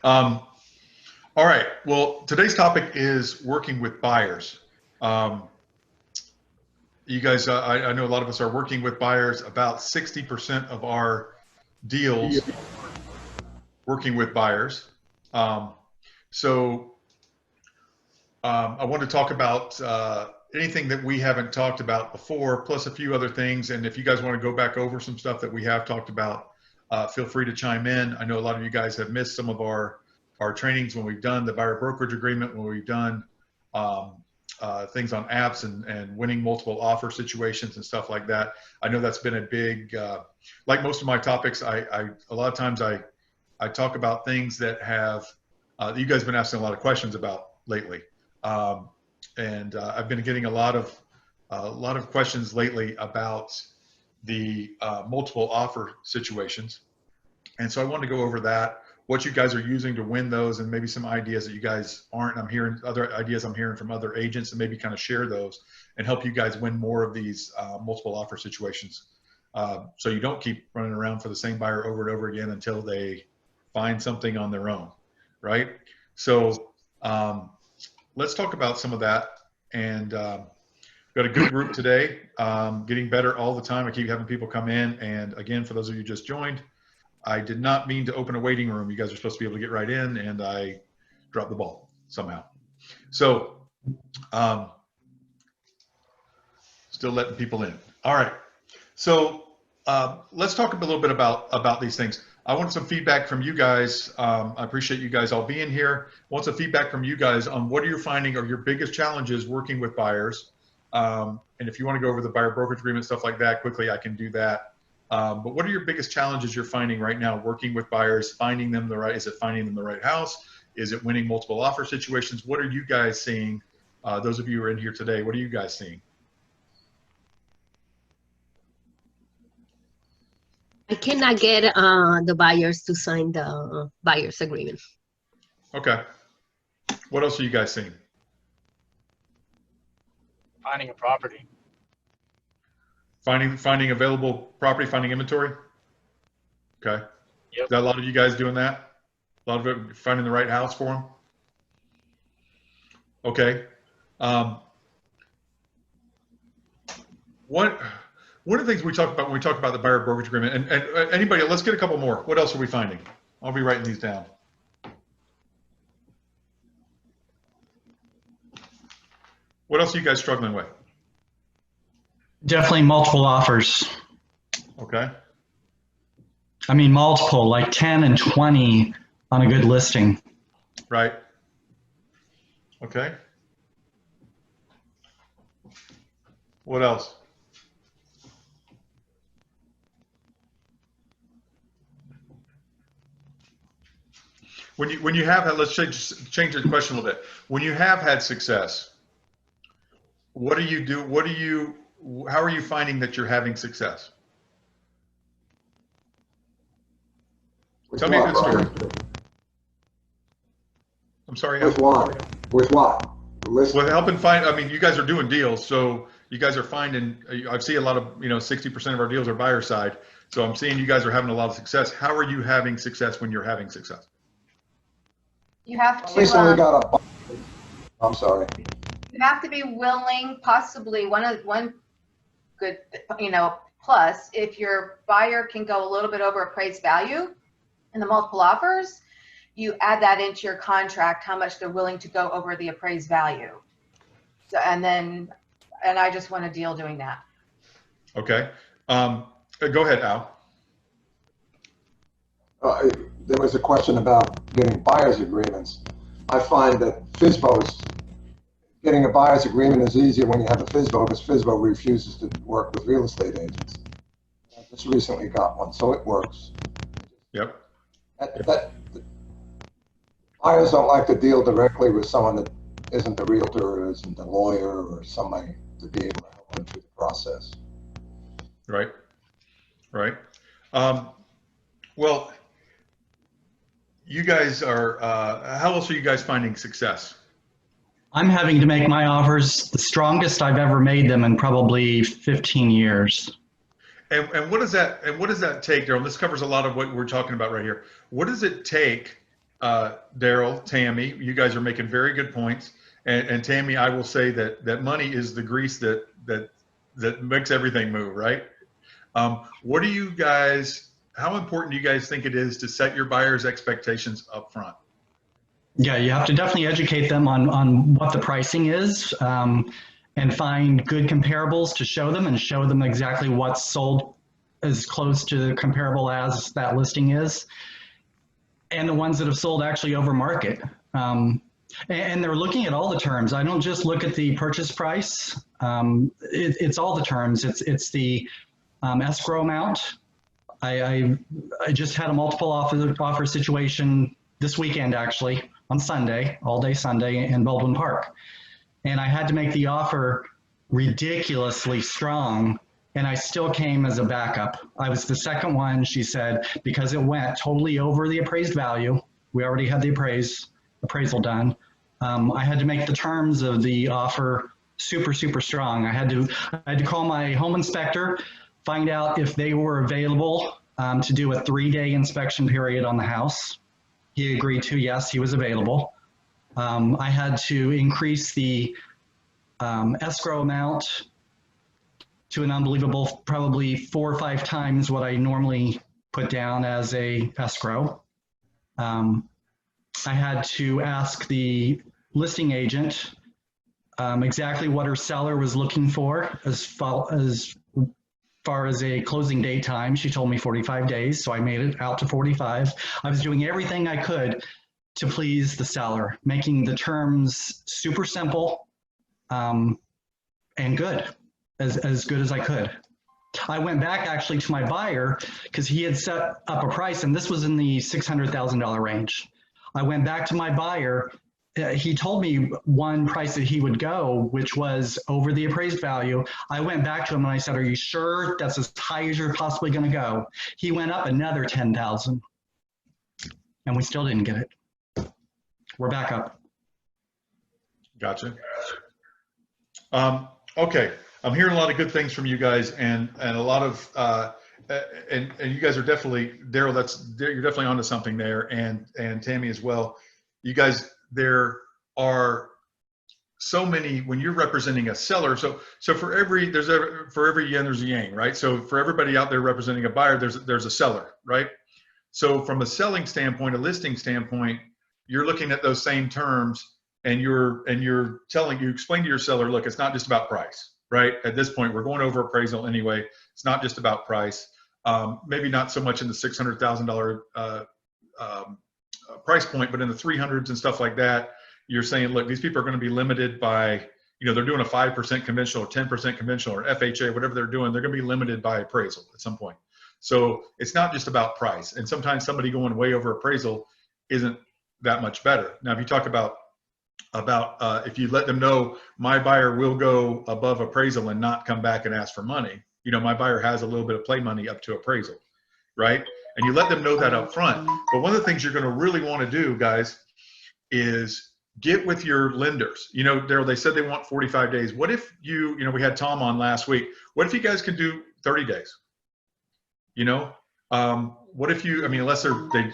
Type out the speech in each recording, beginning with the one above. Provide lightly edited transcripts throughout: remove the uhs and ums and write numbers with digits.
Um, all right. Well, today's topic is working with buyers. Um, you guys, I know a lot of us are working with buyers. About 60% of our deals working with buyers. Um, so I want to talk about anything that we haven't talked about before, plus a few other things. And if you guys want to go back over some stuff that we have talked about, feel free to chime in. I know a lot of you guys have missed some of our trainings when we've done the buyer brokerage agreement, when we've done um, things on apps and winning multiple offer situations and stuff like that. I know that's been a big, like most of my topics, a lot of times I talk about things that have, you guys have been asking a lot of questions about lately. And I've been getting a lot of questions lately about the multiple offer situations. And so I wanted to go over that, what you guys are using to win those, and maybe some ideas that you guys aren't. I'm hearing other ideas I'm hearing from other agents, and maybe kind of share those and help you guys win more of these multiple offer situations. So you don't keep running around for the same buyer over and over again until they find something on their own, right? So let's talk about some of that. And got a good group today, getting better all the time. I keep having people come in. And again, for those of you who just joined, I did not mean to open a waiting room. You guys are supposed to be able to get right in, and I dropped the ball somehow. So still letting people in. All right. So let's talk a little bit about these things. I want some feedback from you guys. I appreciate you guys all being here. I want some feedback from you guys on what are you finding are your biggest challenges working with buyers. And if you want to go over the buyer brokerage agreement, stuff like that, quickly, I can do that. But what are your biggest challenges you're finding right now working with buyers, finding them is it finding them the right house? Is it winning multiple offer situations? What are you guys seeing? Those of you who are in here today, what are you guys seeing? I cannot get the buyers to sign the buyer's agreement. Okay. What else are you guys seeing? Finding a property. Finding available property, finding inventory? Okay. Yep. Is that a lot of you guys doing that? A lot of it finding the right house for them? Okay. One of the things we talk about when we talk about the buyer brokerage agreement, and anybody, let's get a couple more. What else are we finding? I'll be writing these down. What else are you guys struggling with? Definitely multiple offers. Okay. I mean, multiple, like 10 and 20 on a good listing. Right. Okay. What else? When you have had, let's change the question a little bit. When you have had success, what do you do? How are you finding that you're having success? Tell me a good story. I'm sorry. With what? With what? With helping find, I mean, you guys are doing deals, so you guys are finding, I've seen a lot of, 60% of our deals are buyer side. So I'm seeing you guys are having a lot of success. How are you having success when you're having success? You have to. Recently got a. I'm sorry. You have to be willing, possibly one good, plus if your buyer can go a little bit over appraised value in the multiple offers, you add that into your contract, how much they're willing to go over the appraised value. So, and I just want a deal doing that. Okay. Go ahead, Al. There was a question about getting buyer's agreements. I find that getting a buyer's agreement is easier when you have a FSBO because FSBO refuses to work with real estate agents. I just recently got one, so it works. Yep. Buyers don't like to deal directly with someone that isn't a realtor or isn't a lawyer or somebody to be able to help them through the process. Right. Right. Well, you guys are, how else are you guys finding success? I'm having to make my offers the strongest I've ever made them in probably 15 years. And what does that take, Daryl? This covers a lot of what we're talking about right here. What does it take Daryl, Tammy, you guys are making very good points. And Tammy, I will say that money is the grease that makes everything move, right? What do you guys? How important do you guys think it is to set your buyers' expectations up front? Yeah, you have to definitely educate them on what the pricing is, and find good comparables to show them and show them exactly what's sold as close to comparable as that listing is, and the ones that have sold actually over market. And they're looking at all the terms. I don't just look at the purchase price. It's all the terms. It's the escrow amount. I just had a multiple offer situation this weekend, actually, on Sunday, all day Sunday in Baldwin Park. And I had to make the offer ridiculously strong, and I still came as a backup. I was the second one, she said, because it went totally over the appraised value. We already had the appraisal done. I had to make the terms of the offer super, super strong. I had to call my home inspector, find out if they were available to do a 3-day inspection period on the house. He agreed to, yes, he was available. I had to increase the escrow amount to an unbelievable, probably 4 or 5 times what I normally put down as a escrow. I had to ask the listing agent exactly what her seller was looking for as far as a closing date time. She told me 45 days, so I made it out to 45. I was doing everything I could to please the seller, making the terms super simple and good, as good as I could. I went back actually to my buyer because he had set up a price, and this was in the $600,000 range. I went back to my buyer. He told me one price that he would go, which was over the appraised value. I went back to him and I said, "Are you sure that's as high as you're possibly going to go?" He went up another 10,000, and we still didn't get it. We're back up. Gotcha. Okay, I'm hearing a lot of good things from you guys, and a lot of and you guys are definitely, Daryl, you're definitely onto something there, and Tammy as well. You guys, there are so many when you're representing a seller. So for every yin there's a yang, right? So for everybody out there representing a buyer, there's a seller, right? So from a selling standpoint, a listing standpoint, you're looking at those same terms, and you explain to your seller, look, it's not just about price, right? At this point, we're going over appraisal anyway. It's not just about price. Maybe not so much in the $600,000 price point, but in the 300s and stuff like that, you're saying, look, these people are going to be limited by, they're doing a 5% conventional or 10% conventional or FHA, whatever they're doing, they're going to be limited by appraisal at some point. So it's not just about price. And sometimes somebody going way over appraisal isn't that much better. Now, if you talk about if you let them know my buyer will go above appraisal and not come back and ask for money, my buyer has a little bit of play money up to appraisal, right? And you let them know that up front. But one of the things you're going to really want to do, guys, is get with your lenders. Daryl, they said they want 45 days. What if we had Tom on last week. What if you guys could do 30 days? What if unless they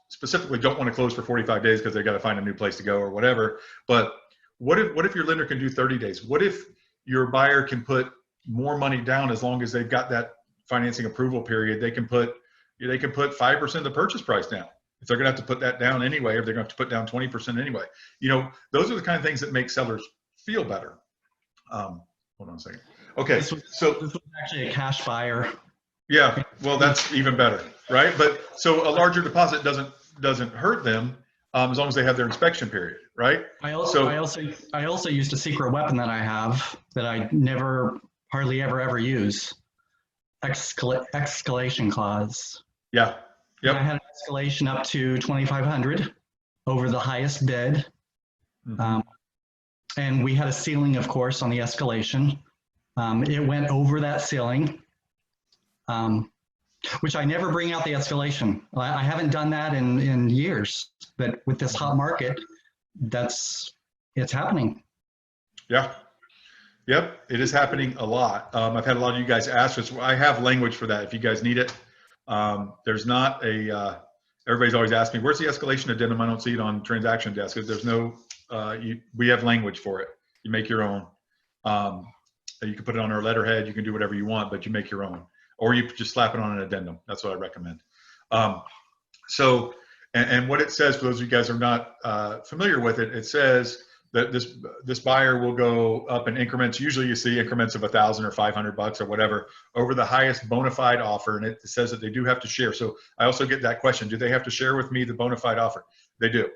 specifically don't want to close for 45 days because they got to find a new place to go or whatever. But what if your lender can do 30 days? What if your buyer can put more money down as long as they've got that financing approval period? They can put 5% of the purchase price down if they're going to have to put that down anyway, or they're going to have to put down 20% anyway. Those are the kind of things that make sellers feel better. Hold on a second. Okay, This was actually a cash buyer. Yeah, well, that's even better, right? But so a larger deposit doesn't hurt them as long as they have their inspection period, right? I also used a secret weapon that I have that I never, hardly ever use. Escalation clause. Yeah. Yep. I had an escalation up to 2,500 over the highest bid. Mm-hmm. And we had a ceiling, of course, on the escalation. It went over that ceiling, which I never bring out the escalation. I haven't done that in years, but with this hot market, it's happening. Yeah. Yep, it is happening a lot. I've had a lot of you guys ask us. I have language for that if you guys need it. There's not a everybody's always asking me, where's the escalation addendum? I don't see it on transaction desk. There's no, we have language for it. You make your own. You can put it on our letterhead. You can do whatever you want, but you make your own. Or you just slap it on an addendum. That's what I recommend. And what it says, for those of you guys who are not familiar with it, it says that this buyer will go up in increments. Usually you see increments of $1,000 or $500 or whatever over the highest bona fide offer. And it says that they do have to share. So I also get that question. Do they have to share with me the bona fide offer? They do.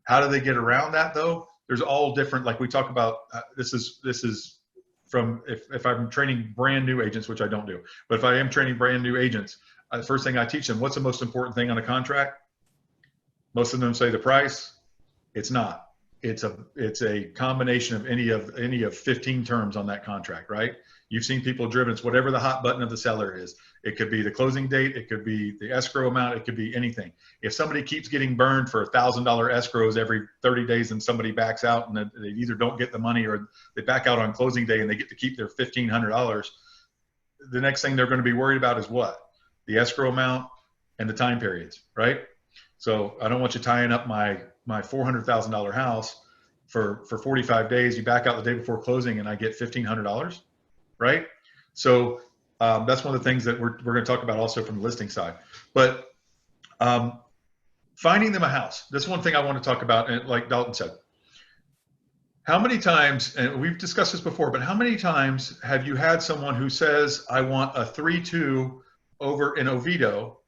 How do they get around that though? There's all different, like we talk about, this is from, if I'm training brand new agents, which I don't do, but if I am training brand new agents, the first thing I teach them, what's the most important thing on a contract? Most of them say the price. It's not. It's a combination of any of 15 terms on that contract, right? You've seen people driven. It's whatever the hot button of the seller is. It could be the closing date. It could be the escrow amount. It could be anything. If somebody keeps getting burned for $1,000 escrows every 30 days and somebody backs out and they either don't get the money or they back out on closing day and they get to keep their $1,500, the next thing they're going to be worried about is what? The escrow amount and the time periods, right? So I don't want you tying up my $400,000 house for 45 days. You back out the day before closing and I get $1,500, right? So that's one of the things that we're going to talk about also from the listing side. But finding them a house. That's one thing I want to talk about. And like Dalton said, how many times, and we've discussed this before, but how many times have you had someone who says, I want a 3-2 over in Oviedo,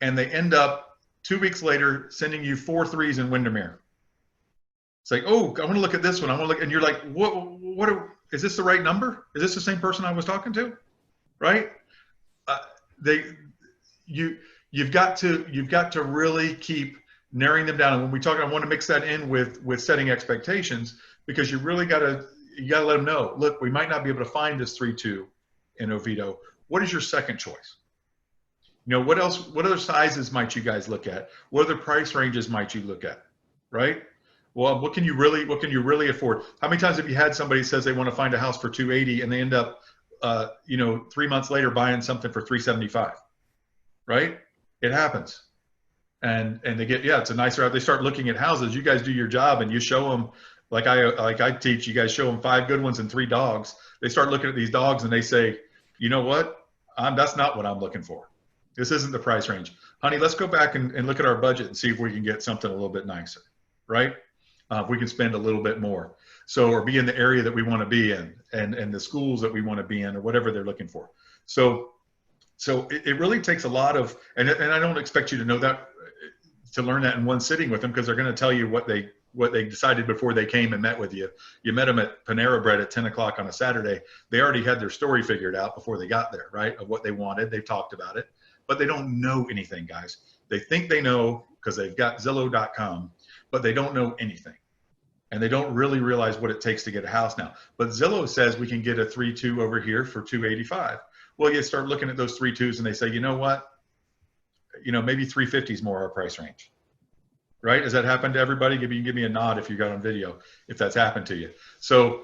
and they end up 2 weeks later sending you 4 3s in Windermere? It's like, oh, I want to look at this one. I want to look, and you're like, is this the right number? Is this the same person I was talking to? Right? You've got to really keep narrowing them down. And when we talk, I want to mix that in with setting expectations, because you really got to let them know, look, we might not be able to find this 3-2 in Oviedo. What is your second choice? You know, what else? What other sizes might you guys look at? What other price ranges might you look at? Right? Well, what can you really afford? How many times have you had somebody says they want to find a house for $280 and they end up, 3 months later buying something for $375? Right? It happens. And they get, yeah, it's a nicer house. They start looking at houses. You guys do your job and you show them, like I teach, you guys show them 5 good ones and 3 dogs. They start looking at these dogs and they say, you know what? That's not what I'm looking for. This isn't the price range. Honey, let's go back and look at our budget and see if we can get something a little bit nicer, right? If we can spend a little bit more. So, or be in the area that we want to be in and the schools that we want to be in or whatever they're looking for. So it really takes a lot of, and I don't expect you to know that, to learn that in one sitting with them, because they're going to tell you what they decided before they came and met with you. You met them at Panera Bread at 10 o'clock on a Saturday. They already had their story figured out before they got there, right? Of what they wanted. They've talked about it. But they don't know anything, guys. They think they know because they've got Zillow.com, but they don't know anything. And they don't really realize what it takes to get a house now. But Zillow says we can get a 3-2 over here for $285. Well, you start looking at those 3-2s and they say, you know what? Maybe 350 is more our price range. Right? Has that happened to everybody? Give me a nod if you got on video, if that's happened to you. So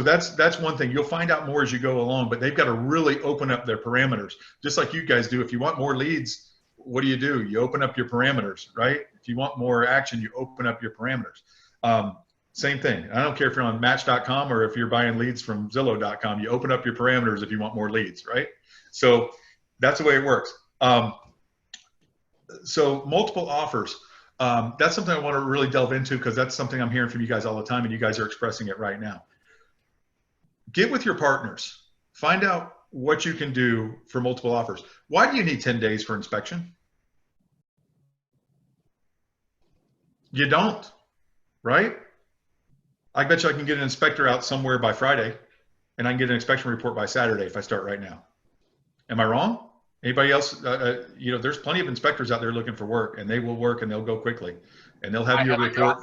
that's one thing. You'll find out more as you go along, but they've got to really open up their parameters, just like you guys do. If you want more leads, what do? You open up your parameters, right? If you want more action, you open up your parameters. Same thing. I don't care if you're on Match.com or if you're buying leads from Zillow.com. You open up your parameters if you want more leads, right? So that's the way it works. So multiple offers. That's something I want to really delve into, because that's something I'm hearing from you guys all the time, and you guys are expressing it right now. Get with your partners. Find out what you can do for multiple offers. Why do you need 10 days for inspection? You don't, right? I bet you I can get an inspector out somewhere by Friday, and I can get an inspection report by Saturday if I start right now. Am I wrong? Anybody else? There's plenty of inspectors out there looking for work, and they will work and they'll go quickly, and they'll have your report.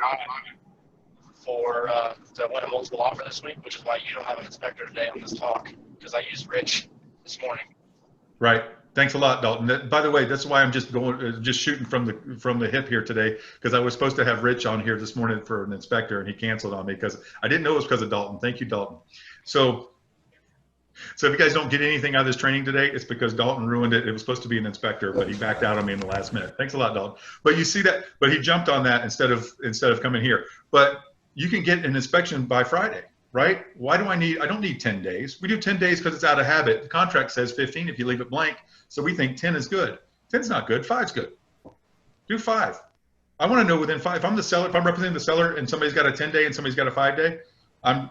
For to win a multiple offer this week, which is why you don't have an inspector today on this talk, because I used Rich this morning. Right. Thanks a lot, Dalton. By the way, that's why I'm just shooting from the hip here today, because I was supposed to have Rich on here this morning for an inspector, and he canceled on me because I didn't know it was because of Dalton. Thank you, Dalton. So So if you guys don't get anything out of this training today, it's because Dalton ruined it. It was supposed to be an inspector, but he backed out on me in the last minute. Thanks a lot, Dalton. But you see that, but he jumped on that instead of coming here. But you can get an inspection by Friday, right? Why do I don't need 10 days. We do 10 days because it's out of habit. The contract says 15 if you leave it blank. So we think 10 is good. 10's not good, 5's good. Do 5. I want to know within 5. If I'm the seller, if I'm representing the seller and somebody's got a 10-day and somebody's got a 5-day, I'm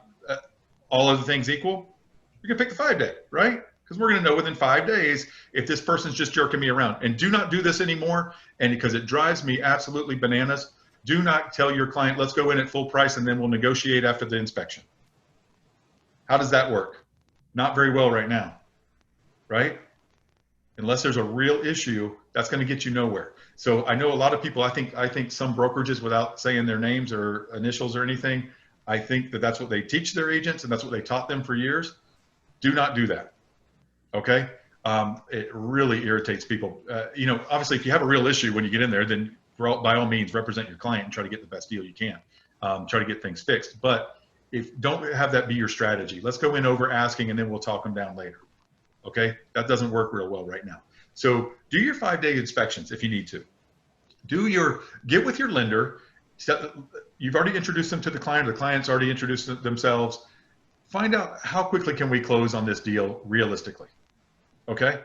all other things equal, you can pick the 5-day, right? Because we're going to know within 5 days if this person's just jerking me around. And do not do this anymore. And because it drives me absolutely bananas, do not tell your client, let's go in at full price and then we'll negotiate after the inspection. How does that work? Not very well right now, right? Unless there's a real issue, that's going to get you nowhere. So I know a lot of people, I think some brokerages, without saying their names or initials or anything, I think that that's what they teach their agents and that's what they taught them for years. Do not do that, okay? It really irritates people. You know, obviously if you have a real issue when you get in there, then by all means represent your client and try to get the best deal you can. Try to get things fixed, but don't have that be your strategy. Let's go in over asking and then we'll talk them down later. Okay, that doesn't work real well right now. So do your 5-day inspections if you need to. Get with your lender. You've already introduced them to the client. The client's already introduced themselves. Find out how quickly can we close on this deal realistically. Okay,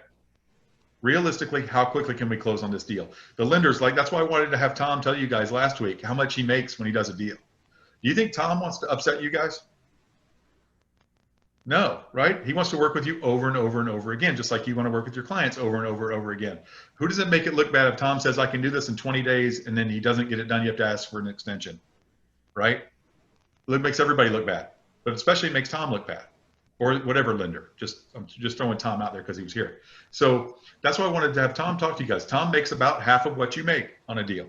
realistically, how quickly can we close on this deal? The lender's like, that's why I wanted to have Tom tell you guys last week how much he makes when he does a deal. Do you think Tom wants to upset you guys? No, right? He wants to work with you over and over and over again, just like you want to work with your clients over and over and over again. Who does it make it look bad if Tom says, I can do this in 20 days, and then he doesn't get it done, you have to ask for an extension, right? It makes everybody look bad, but especially it makes Tom look bad, or whatever lender. I'm just throwing Tom out there because he was here. So that's why I wanted to have Tom talk to you guys. Tom makes about half of what you make on a deal,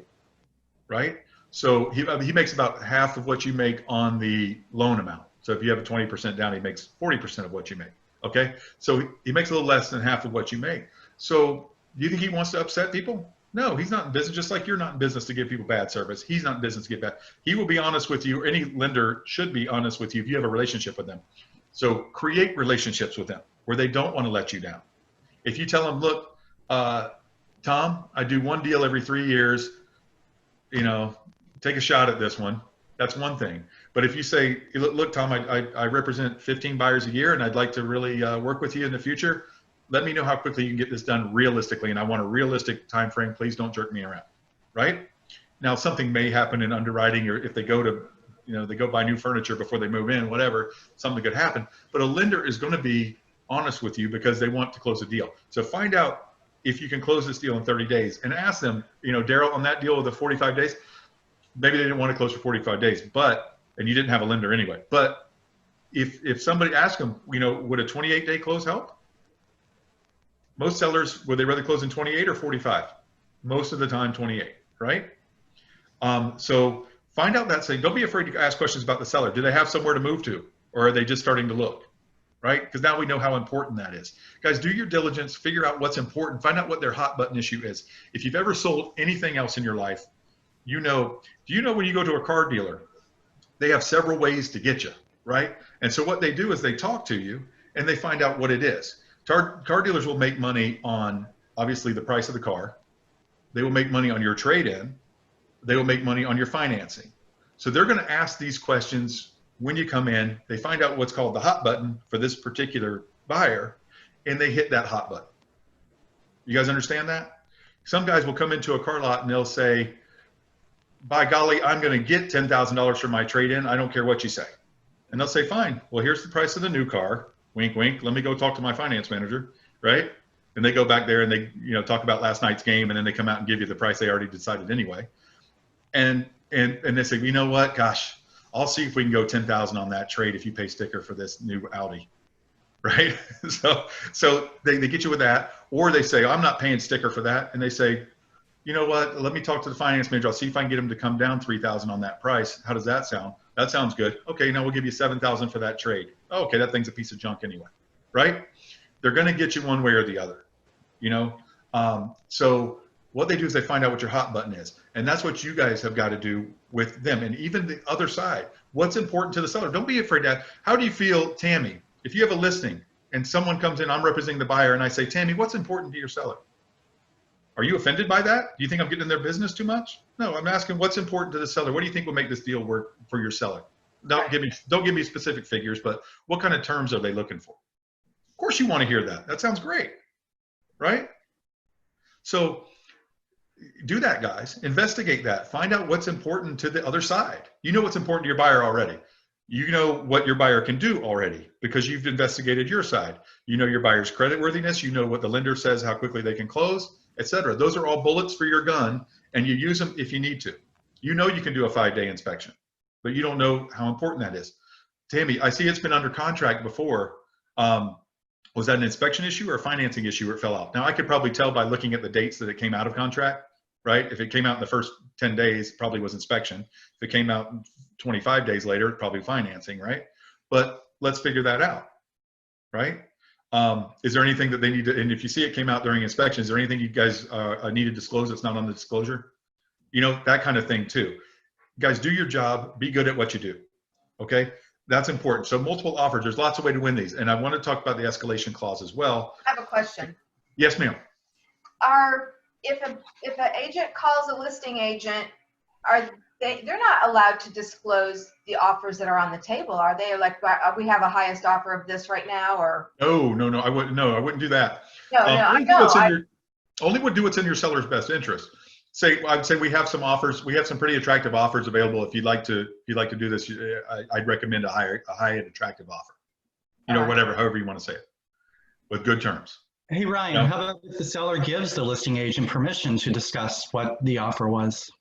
right? So he makes about half of what you make on the loan amount. So if you have a 20% down, he makes 40% of what you make. Okay, so he makes a little less than half of what you make. So do you think he wants to upset people? No, he's not in business, just like you're not in business to give people bad service. He's not in business to get bad. He will be honest with you. Any lender should be honest with you if you have a relationship with them. So create relationships with them where they don't want to let you down. If you tell them, look, Tom, I do one deal every 3 years, you know, take a shot at this one. That's one thing. But if you say, look, Tom, I represent 15 buyers a year and I'd like to really work with you in the future. Let me know how quickly you can get this done realistically. And I want a realistic time frame. Please don't jerk me around, right? Now, something may happen in underwriting, or if they go to, you know, they go buy new furniture before they move in, whatever, something could happen. But a lender is going to be honest with you because they want to close a deal. So find out if you can close this deal in 30 days and ask them, you know, Daryl, on that deal of the 45 days, maybe they didn't want to close for 45 days, and you didn't have a lender anyway. But if somebody asks them, you know, would a 28-day close help? Most sellers, would they rather close in 28 or 45? Most of the time, 28, right? So find out that thing. Don't be afraid to ask questions about the seller. Do they have somewhere to move to? Or are they just starting to look, right? Because now we know how important that is. Guys, do your diligence, figure out what's important, find out what their hot button issue is. If you've ever sold anything else in your life, do you know when you go to a car dealer, they have several ways to get you, right? And so what they do is they talk to you and they find out what it is. Car dealers will make money on, obviously, the price of the car. They will make money on your trade-in. They will make money on your financing. So they're going to ask these questions when you come in. They find out what's called the hot button for this particular buyer, and they hit that hot button. You guys understand that? Some guys will come into a car lot and they'll say, by golly, I'm going to get $10,000 for my trade-in. I don't care what you say. And they'll say, fine, well, here's the price of the new car. Wink, wink. Let me go talk to my finance manager, right? And they go back there and they, you know, talk about last night's game, and then they come out and give you the price they already decided anyway. And they say, you know what? Gosh, I'll see if we can go 10,000 on that trade if you pay sticker for this new Audi, right? so they get you with that, or they say, I'm not paying sticker for that, and they say, you know what? Let me talk to the finance manager. I'll see if I can get him to come down 3,000 on that price. How does that sound? That sounds good. Okay, now we'll give you 7,000 for that trade. Oh, okay, that thing's a piece of junk anyway, right? They're going to get you one way or the other, you know? So what they do is they find out what your hot button is, and that's what you guys have got to do with them. And even the other side, what's important to the seller? Don't be afraid to ask. How do you feel, Tammy, if you have a listing and someone comes in, I'm representing the buyer, and I say, Tammy, what's important to your seller? Are you offended by that? Do you think I'm getting in their business too much? No, I'm asking what's important to the seller. What do you think will make this deal work for your seller? Don't give me specific figures, but what kind of terms are they looking for? Of course you want to hear that. That sounds great, right? So do that, guys. Investigate that. Find out what's important to the other side. You know what's important to your buyer already. You know what your buyer can do already because you've investigated your side. You know your buyer's creditworthiness. You know what the lender says, how quickly they can close, etc. Those are all bullets for your gun, and you use them if you need to. You know you can do a 5-day inspection, but you don't know how important that is. Tammy, I see it's been under contract before. Was that an inspection issue or a financing issue where it fell out? Now, I could probably tell by looking at the dates that it came out of contract, right? If it came out in the first 10 days, it probably was inspection. If it came out 25 days later, probably financing, right? But let's figure that out, right? Is there anything that they need to, and if you see it came out during inspection, is there anything you guys need to disclose that's not on the disclosure? You know, that kind of thing too. Guys, do your job, be good at what you do, okay? That's important. So multiple offers, there's lots of ways to win these. And I want to talk about the escalation clause as well. I have a question. Yes, ma'am. If an agent calls a listing agent, they're not allowed to disclose the offers that are on the table, are they? Like, we have a highest offer of this right now, or? No, I wouldn't do that. Only would do what's in your seller's best interest. I'd say we have some offers. We have some pretty attractive offers available. If you'd like to do this, I'd recommend a high and attractive offer. You know, however you want to say it, with good terms. Hey, Ryan, how about if the seller gives the listing agent permission to discuss what the offer was?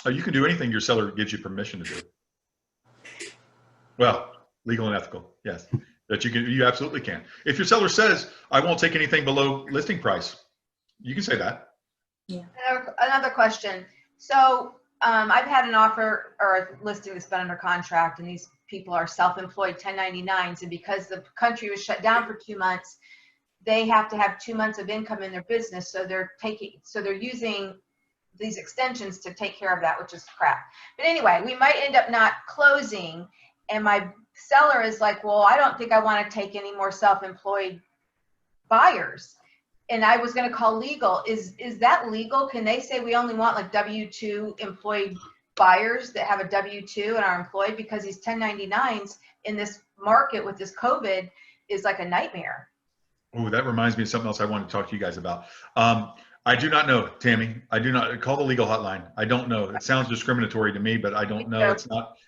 You can do anything your seller gives you permission to do. Well, legal and ethical, yes. That you absolutely can. If your seller says, I won't take anything below listing price, you can say that. Yeah. Another question. So I've had an offer or a listing that's been under contract, and these people are self-employed 1099s, and because the country was shut down for 2 months, they have to have 2 months of income in their business. So they're using these extensions to take care of that, which is crap. But anyway, we might end up not closing, and my seller is like, well, I don't think I want to take any more self-employed buyers. And I was going to call legal. Is that legal? Can they say we only want like W-2 employed buyers that have a W-2 and are employed, because these 1099s in this market with this COVID is like a nightmare? Oh, that reminds me of something else I wanted to talk to you guys about. I do not know, Tammy. I do not call the legal hotline. I don't know. It sounds discriminatory to me, but I don't know.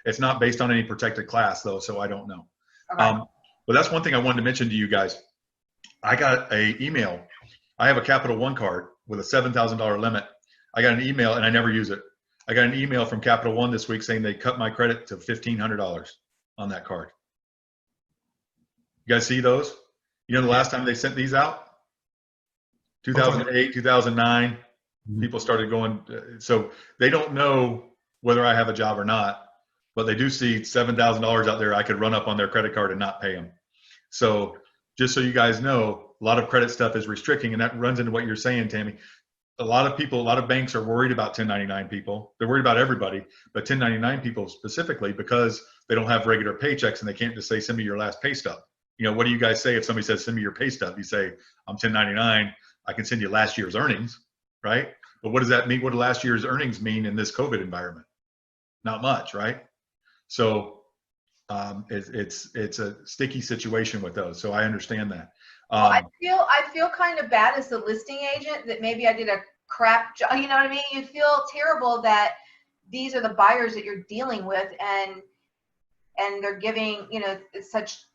It's not based on any protected class though, so I don't know. Okay. But that's one thing I wanted to mention to you guys. I got an email. I have a Capital One card with a $7,000 limit. I got an email, and I never use it. I got an email from Capital One this week saying they cut my credit to $1,500 on that card. You guys see those? You know the last time they sent these out? 2008, 2009, people started going. So they don't know whether I have a job or not, but they do see $7,000 out there I could run up on their credit card and not pay them. So just so you guys know, a lot of credit stuff is restricting, and that runs into what you're saying, Tammy. A lot of banks are worried about 1099 people. They're worried about everybody, but 1099 people specifically, because they don't have regular paychecks and they can't just say, send me your last pay stub. You know, what do you guys say if somebody says, send me your pay stub? You say, I'm 1099. I can send you last year's earnings, right? But what does that mean? What do last year's earnings mean in this COVID environment? Not much, right? So it's a sticky situation with those. So I understand that. Well, I feel kind of bad as the listing agent that maybe I did a crap job. You know what I mean? You feel terrible that these are the buyers that you're dealing with, and they're giving, you know,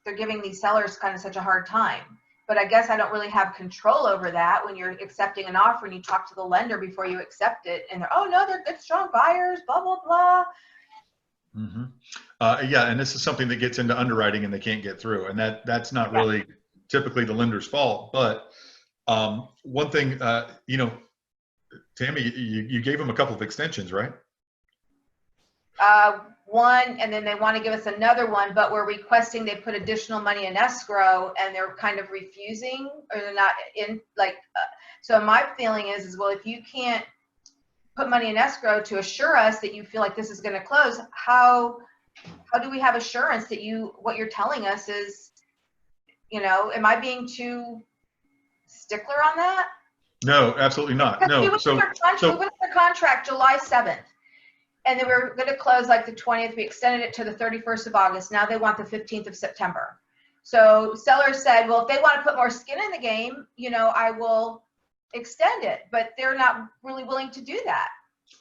they're giving these sellers kind of such a hard time. But I guess I don't really have control over that when you're accepting an offer and you talk to the lender before you accept it, and they're, oh no, they're good, strong buyers, blah, blah, blah. Mm-hmm. Yeah, and this is something that gets into underwriting and they can't get through, and that's not really typically the lender's fault. But one thing, you know, Tammy, you gave them a couple of extensions, right? One, and then they want to give us another one, but we're requesting they put additional money in escrow, and they're kind of refusing, or they're not in, like, so my feeling is well, if you can't put money in escrow to assure us that you feel like this is going to close, how do we have assurance that what you're telling us is You know, am I being too stickler on that? No, absolutely not. Because we No. went So, we went under contract July 7th, and they were going to close like the 20th. We extended it to the 31st of August. Now they want the 15th of September. So sellers said, well, if they want to put more skin in the game, you know, I will extend it, but they're not really willing to do that.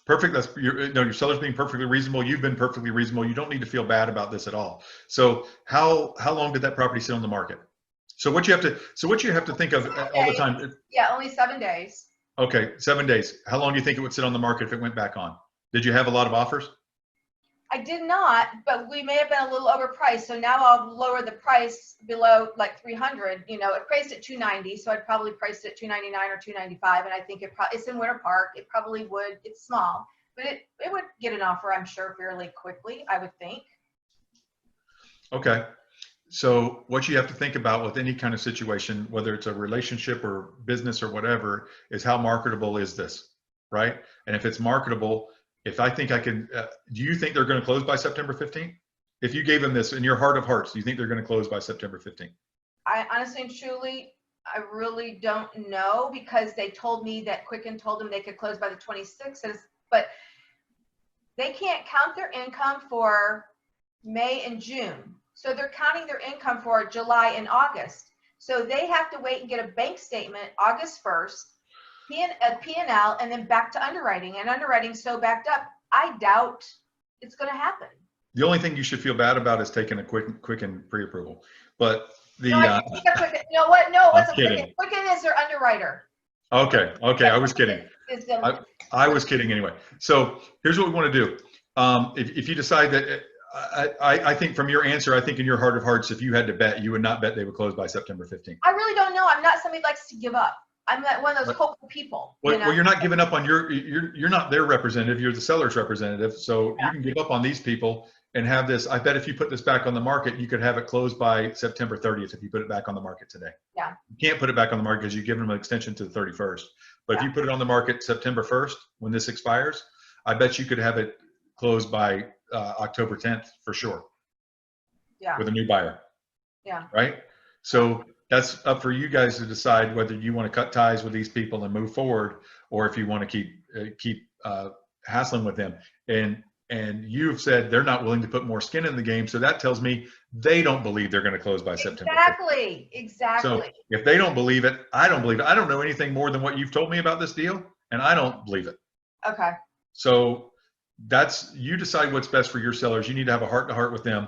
perfect. That's your seller's being perfectly reasonable. You've been perfectly reasonable. You don't need to feel bad about this at all. So how long did that property sit on the market? So what you have to think of all the time. Yeah, only 7 days. Okay, 7 days. How long do you think it would sit on the market if it went back on? Did you have a lot of offers? I did not, but we may have been a little overpriced. So now I'll lower the price below like 300. You know, it priced at 290, so I'd probably price it at 299 or 295. And I think it's in Winter Park. It probably would. It's small, but it would get an offer, I'm sure, fairly quickly, I would think. Okay. So what you have to think about with any kind of situation, whether it's a relationship or business or whatever, is how marketable is this, right? And if it's marketable, if I think I can, do you think they're going to close by September 15th? If you gave them this in your heart of hearts, do you think they're going to close by September 15th? I honestly and truly, I really don't know, because they told me that Quicken told them they could close by the 26th, but they can't count their income for May and June. So they're counting their income for July and August. So they have to wait and get a bank statement August 1st, a P&L, and then back to underwriting. And underwriting's so backed up, I doubt it's going to happen. The only thing you should feel bad about is taking a Quicken pre-approval. But the No, I didn't take a Quicken. You know what? No, it wasn't kidding. Quicken. Quicken is their underwriter. Okay, I was kidding. I was kidding anyway. So here's what we want to do. If you decide that, I think from your answer, I think in your heart of hearts, if you had to bet, you would not bet they would close by September 15th. I really don't know. I'm not somebody who likes to give up. I'm not one of those hopeful people. Well, you're not giving up on you're not their representative. You're the seller's representative. So you can give up on these people and have this. I bet if you put this back on the market, you could have it closed by September 30th if you put it back on the market today. Yeah. You can't put it back on the market because you've given them an extension to the 31st. But if you put it on the market September 1st, when this expires, I bet you could have it closed by October 10th for sure. Yeah. With a new buyer. Yeah. Right. So that's up for you guys to decide whether you want to cut ties with these people and move forward, or if you want to keep hassling with them. And you've said they're not willing to put more skin in the game, so that tells me they don't believe they're going to close by September 15th. Exactly. So if they don't believe it, I don't believe it. I don't know anything more than what you've told me about this deal, and I don't believe it. Okay. So you decide what's best for your sellers. You need to have a heart-to-heart with them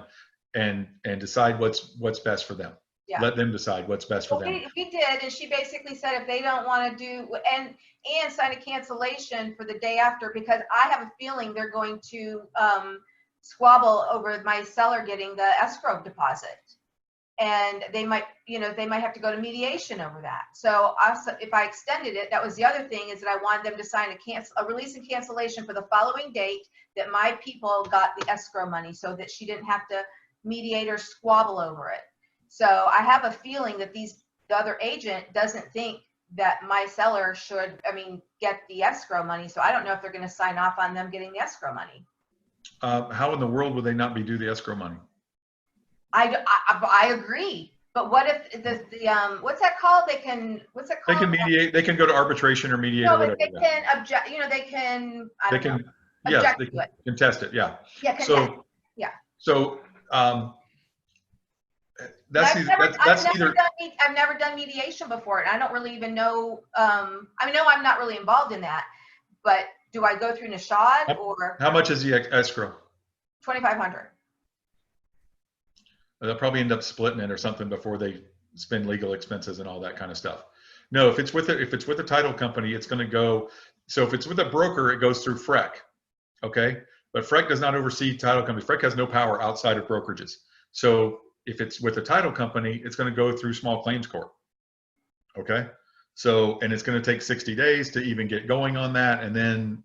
and decide what's best for them. Yeah. Let them decide what's best for them. We did, and she basically said if they don't want to do and sign a cancellation for the day after, because I have a feeling they're going to squabble over my seller getting the escrow deposit, and they might have to go to mediation over that. So if I extended it, that was the other thing, is that I wanted them to sign a release and cancellation for the following date that my people got the escrow money, so that she didn't have to mediate or squabble over it. So I have a feeling that the other agent doesn't think that my seller should, get the escrow money. So I don't know if they're going to sign off on them getting the escrow money. How in the world would they not be due the escrow money? I agree. But what if the what's that called? They can mediate. They can go to arbitration or mediate. No, or whatever. They can object. They can. Yes, they can contest it. Yeah. Yeah. So. Yeah. So. I've never done mediation before, and I don't really even know. I'm not really involved in that, but do I go through Nishad or? How much is the escrow? $2,500. They'll probably end up splitting it or something before they spend legal expenses and all that kind of stuff. No, if it's with a title company, it's going to go. So if it's with a broker, it goes through FREC. Okay, but FREC does not oversee title companies. FREC has no power outside of brokerages. So if it's with a title company, it's going to go through small claims court. Okay. So, and it's going to take 60 days to even get going on that. And then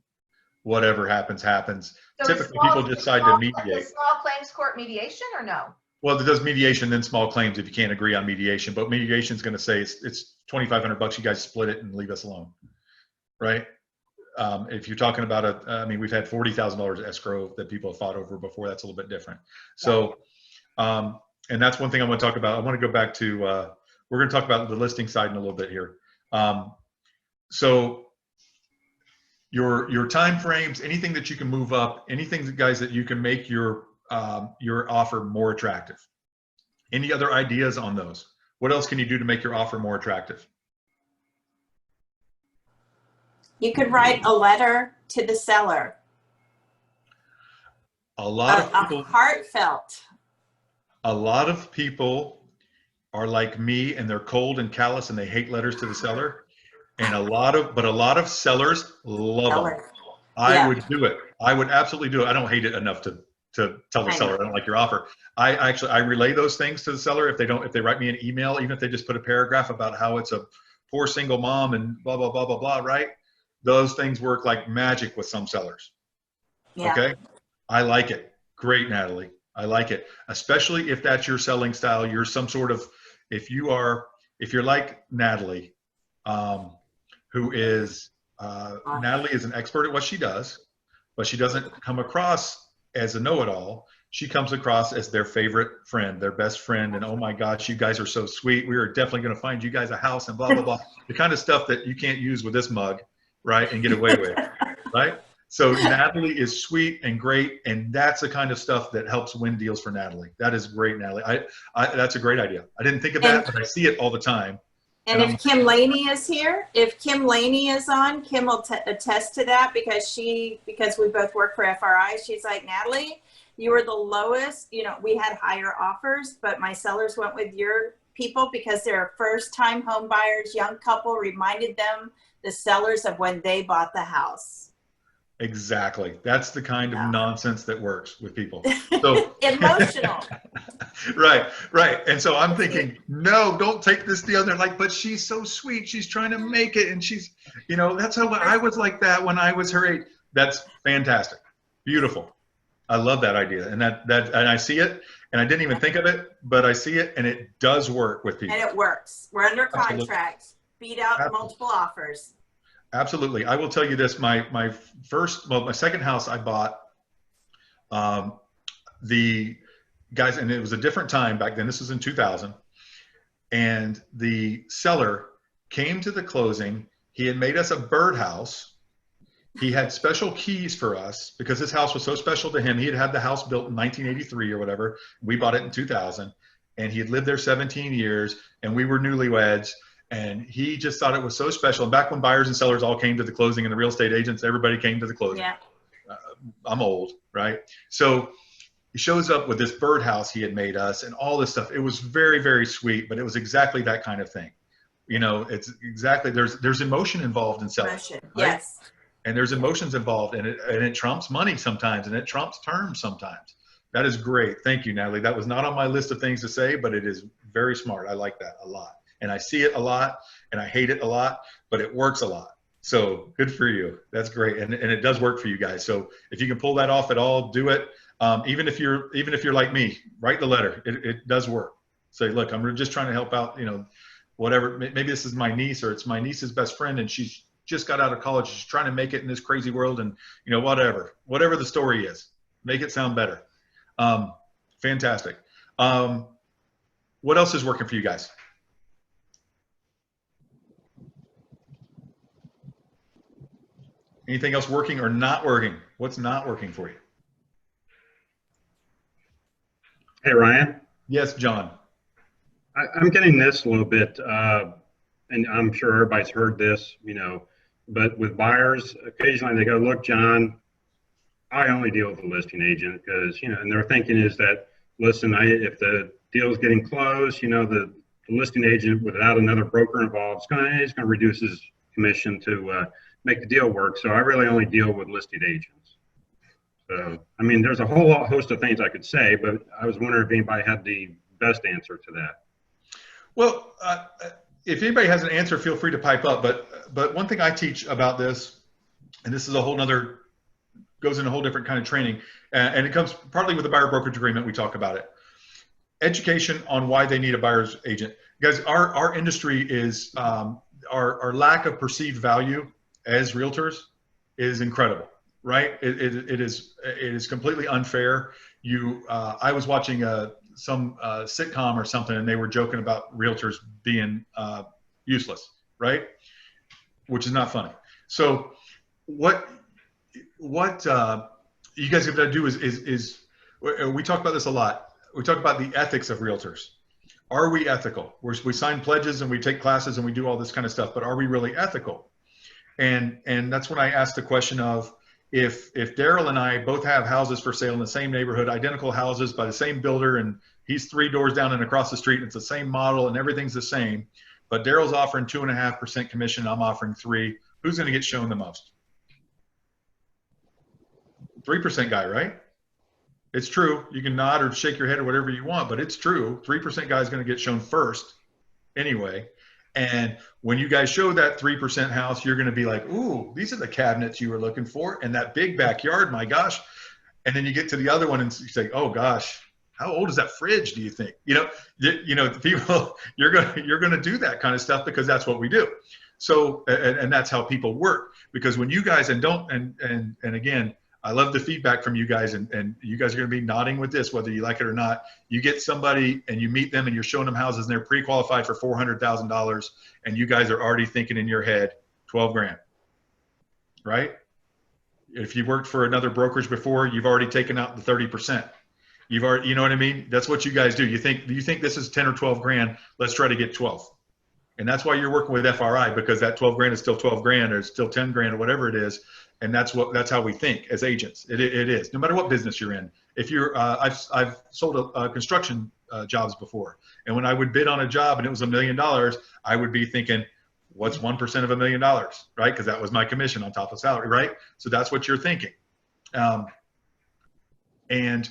whatever happens. So typically people decide to mediate. Is small claims court mediation or no? Well, it does mediation, then small claims if you can't agree on mediation, but mediation is going to say it's $2,500. You guys split it and leave us alone. Right. If you're talking about we've had $40,000 escrow that people have fought over before. That's a little bit different. So, and that's one thing I want to talk about. I want to go back to, we're going to talk about the listing side in a little bit here. So your time frames, anything that you can move up, anything that, guys, that you can make your offer more attractive. Any other ideas on those? What else can you do to make your offer more attractive? You could write a letter to the seller. A lot of people, Heartfelt. a lot of people are like me, and they're cold and callous, and they hate letters to the seller. And a lot of sellers love them. I would do it. I would absolutely do it. I don't hate it enough to tell the seller I don't like your offer. I relay those things to the seller if they write me an email, even if they just put a paragraph about how it's a poor single mom and blah blah blah blah blah, right? Those things work like magic with some sellers. Yeah. Okay, I like it. Great, Natalie. I like it, especially if that's your selling style. You're some sort of, if you're like Natalie, who is Natalie is an expert at what she does, but she doesn't come across as a know-it-all. She comes across as their favorite friend, their best friend, and oh my gosh, you guys are so sweet. We are definitely going to find you guys a house and blah blah blah. The kind of stuff that you can't use with this mug, right, and get away with, right? So Natalie is sweet and great, and that's the kind of stuff that helps win deals for Natalie. That is great, Natalie. That's a great idea. I didn't think of that, but I see it all the time. And if Kim Laney is here, if Kim Laney is on, Kim will attest to that because we both work for FRI. She's like, Natalie, you were the lowest. You know, we had higher offers, but my sellers went with your people because they're first-time home buyers, young couple, reminded them, the sellers, of when they bought the house. Exactly. That's the kind of nonsense that works with people. So emotional. Right. And so I'm thinking, no, don't take this deal. And they're like, but she's so sweet. She's trying to make it. And she's, that's how I was like that when I was her age. That's fantastic. Beautiful. I love that idea. And and I see it, and I didn't even think of it, but I see it, and it does work with people. And it works. We're under contract. Absolutely. Beat out multiple offers. Absolutely. I will tell you this, my second house I bought, the guys, and it was a different time back then. This was in 2000. And the seller came to the closing. He had made us a birdhouse. He had special keys for us because this house was so special to him. He had the house built in 1983 or whatever. We bought it in 2000, and he had lived there 17 years, and we were newlyweds. And he just thought it was so special. And back when buyers and sellers all came to the closing, and the real estate agents, everybody came to the closing. Yeah. I'm old, right? So he shows up with this birdhouse he had made us and all this stuff. It was very, very sweet, but it was exactly that kind of thing. It's exactly, there's emotion involved in selling. Emotion. Right? Yes. And there's emotions involved, and it trumps money sometimes, and it trumps terms sometimes. That is great. Thank you, Natalie. That was not on my list of things to say, but it is very smart. I like that a lot. And I see it a lot, and I hate it a lot, but it works a lot. So good for you. That's great. And it does work for you guys. So if you can pull that off at all, do it. Even if you're like me, write the letter. It does work. Say, look, I'm just trying to help out, whatever. Maybe this is my niece, or it's my niece's best friend, and she's just got out of college. She's trying to make it in this crazy world, and whatever the story is, make it sound better. Fantastic. What else is working for you guys? Anything else working or not working? What's not working for you? Hey, Ryan. Yes, John. I'm getting this a little bit, and I'm sure everybody's heard this, but with buyers, occasionally they go, look, John, I only deal with a listing agent because, and their thinking is that, listen, if the deal's getting close, the listing agent without another broker involved is going to reduce his commission to make the deal work. So I really only deal with listed agents. So, I mean, there's a whole host of things I could say, but I was wondering if anybody had the best answer to that. Well, if anybody has an answer, feel free to pipe up. But one thing I teach about this, and this is a whole nother, goes in a whole different kind of training, and it comes partly with the buyer brokerage agreement. We talk about it. Education on why they need a buyer's agent. Guys, our industry is, our lack of perceived value as realtors is incredible, right? It is completely unfair. I was watching sitcom or something, and they were joking about realtors being useless, right? Which is not funny. So what you guys have to do is we talk about this a lot. We talk about the ethics of realtors. Are we ethical? We sign pledges and we take classes and we do all this kind of stuff, but are we really ethical? And that's when I asked the question of, if Daryl and I both have houses for sale in the same neighborhood, identical houses by the same builder, and he's 3 doors down and across the street, and it's the same model and everything's the same, but Daryl's offering 2.5% commission, I'm offering 3, who's going to get shown the most? 3% guy, right? It's true. You can nod or shake your head or whatever you want, but it's true. 3% guy is going to get shown first anyway. And when you guys show that 3% house, you're going to be like, ooh, these are the cabinets you were looking for. And that big backyard, my gosh. And then you get to the other one and you say, oh gosh, how old is that fridge, do you think? People, you're going to do that kind of stuff because that's what we do. So, and that's how people work. Because when you guys, and again, I love the feedback from you guys, and you guys are going to be nodding with this, whether you like it or not. You get somebody and you meet them and you're showing them houses and they're pre-qualified for $400,000, and you guys are already thinking in your head, 12 grand, right? If you worked for another brokerage before, you've already taken out the 30%. You've already, you know what I mean? That's what you guys do. You think this is 10 or 12 grand, let's try to get 12. And that's why you're working with FRI, because that 12 grand is still 12 grand or it's still 10 grand or whatever it is. And that's how we think as agents. It is, no matter what business you're in. If you're, I've sold construction jobs before, and when I would bid on a job and it was $1 million, I would be thinking, what's 1% of $1 million, right? Because that was my commission on top of salary, right? So that's what you're thinking. And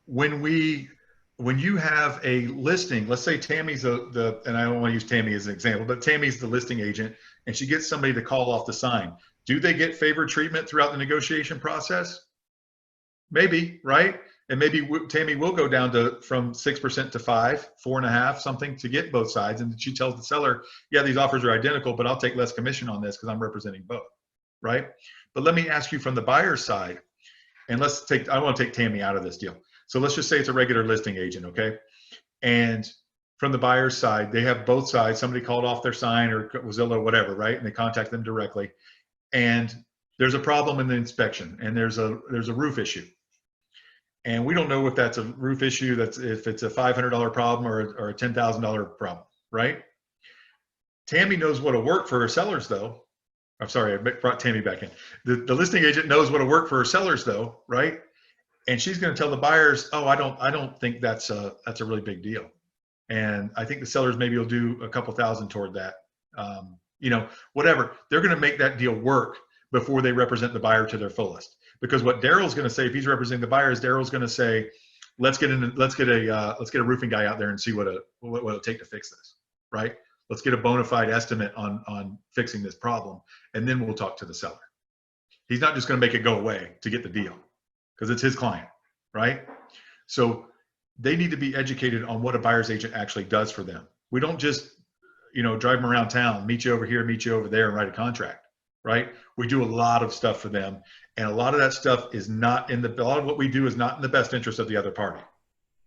when you have a listing, let's say Tammy's and I don't want to use Tammy as an example, but Tammy's the listing agent, and she gets somebody to call off the sign. Do they get favored treatment throughout the negotiation process? Maybe, right? And maybe Tammy will go down from 6% to 5, 4.5, something, to get both sides. And she tells the seller, yeah, these offers are identical, but I'll take less commission on this because I'm representing both, right? But let me ask you from the buyer's side, and I want to take Tammy out of this deal. So let's just say it's a regular listing agent, okay? And from the buyer's side, they have both sides. Somebody called off their sign or Zillow or whatever, right? And they contact them directly. And there's a problem in the inspection, and there's a roof issue. And we don't know if that's a roof issue, if it's a $500 problem or a $10,000 problem, right? Tammy knows what'll work for her sellers though. I'm sorry, I brought Tammy back in. The listing agent knows what'll work for her sellers though, right? And she's going to tell the buyers, oh, I don't think that's a really big deal. And I think the sellers maybe will do a couple thousand toward that. Whatever. They're going to make that deal work before they represent the buyer to their fullest. Because what Daryl's going to say, if he's representing the buyers, Daryl's going to say, let's get a roofing guy out there and see what it'll take to fix this, right? Let's get a bona fide estimate on fixing this problem, and then we'll talk to the seller. He's not just going to make it go away to get the deal, because it's his client, right? So they need to be educated on what a buyer's agent actually does for them. We don't just drive them around town, meet you over here, meet you over there, and write a contract, right? We do a lot of stuff for them, and a lot of that stuff is not a lot of what we do is not in the best interest of the other party.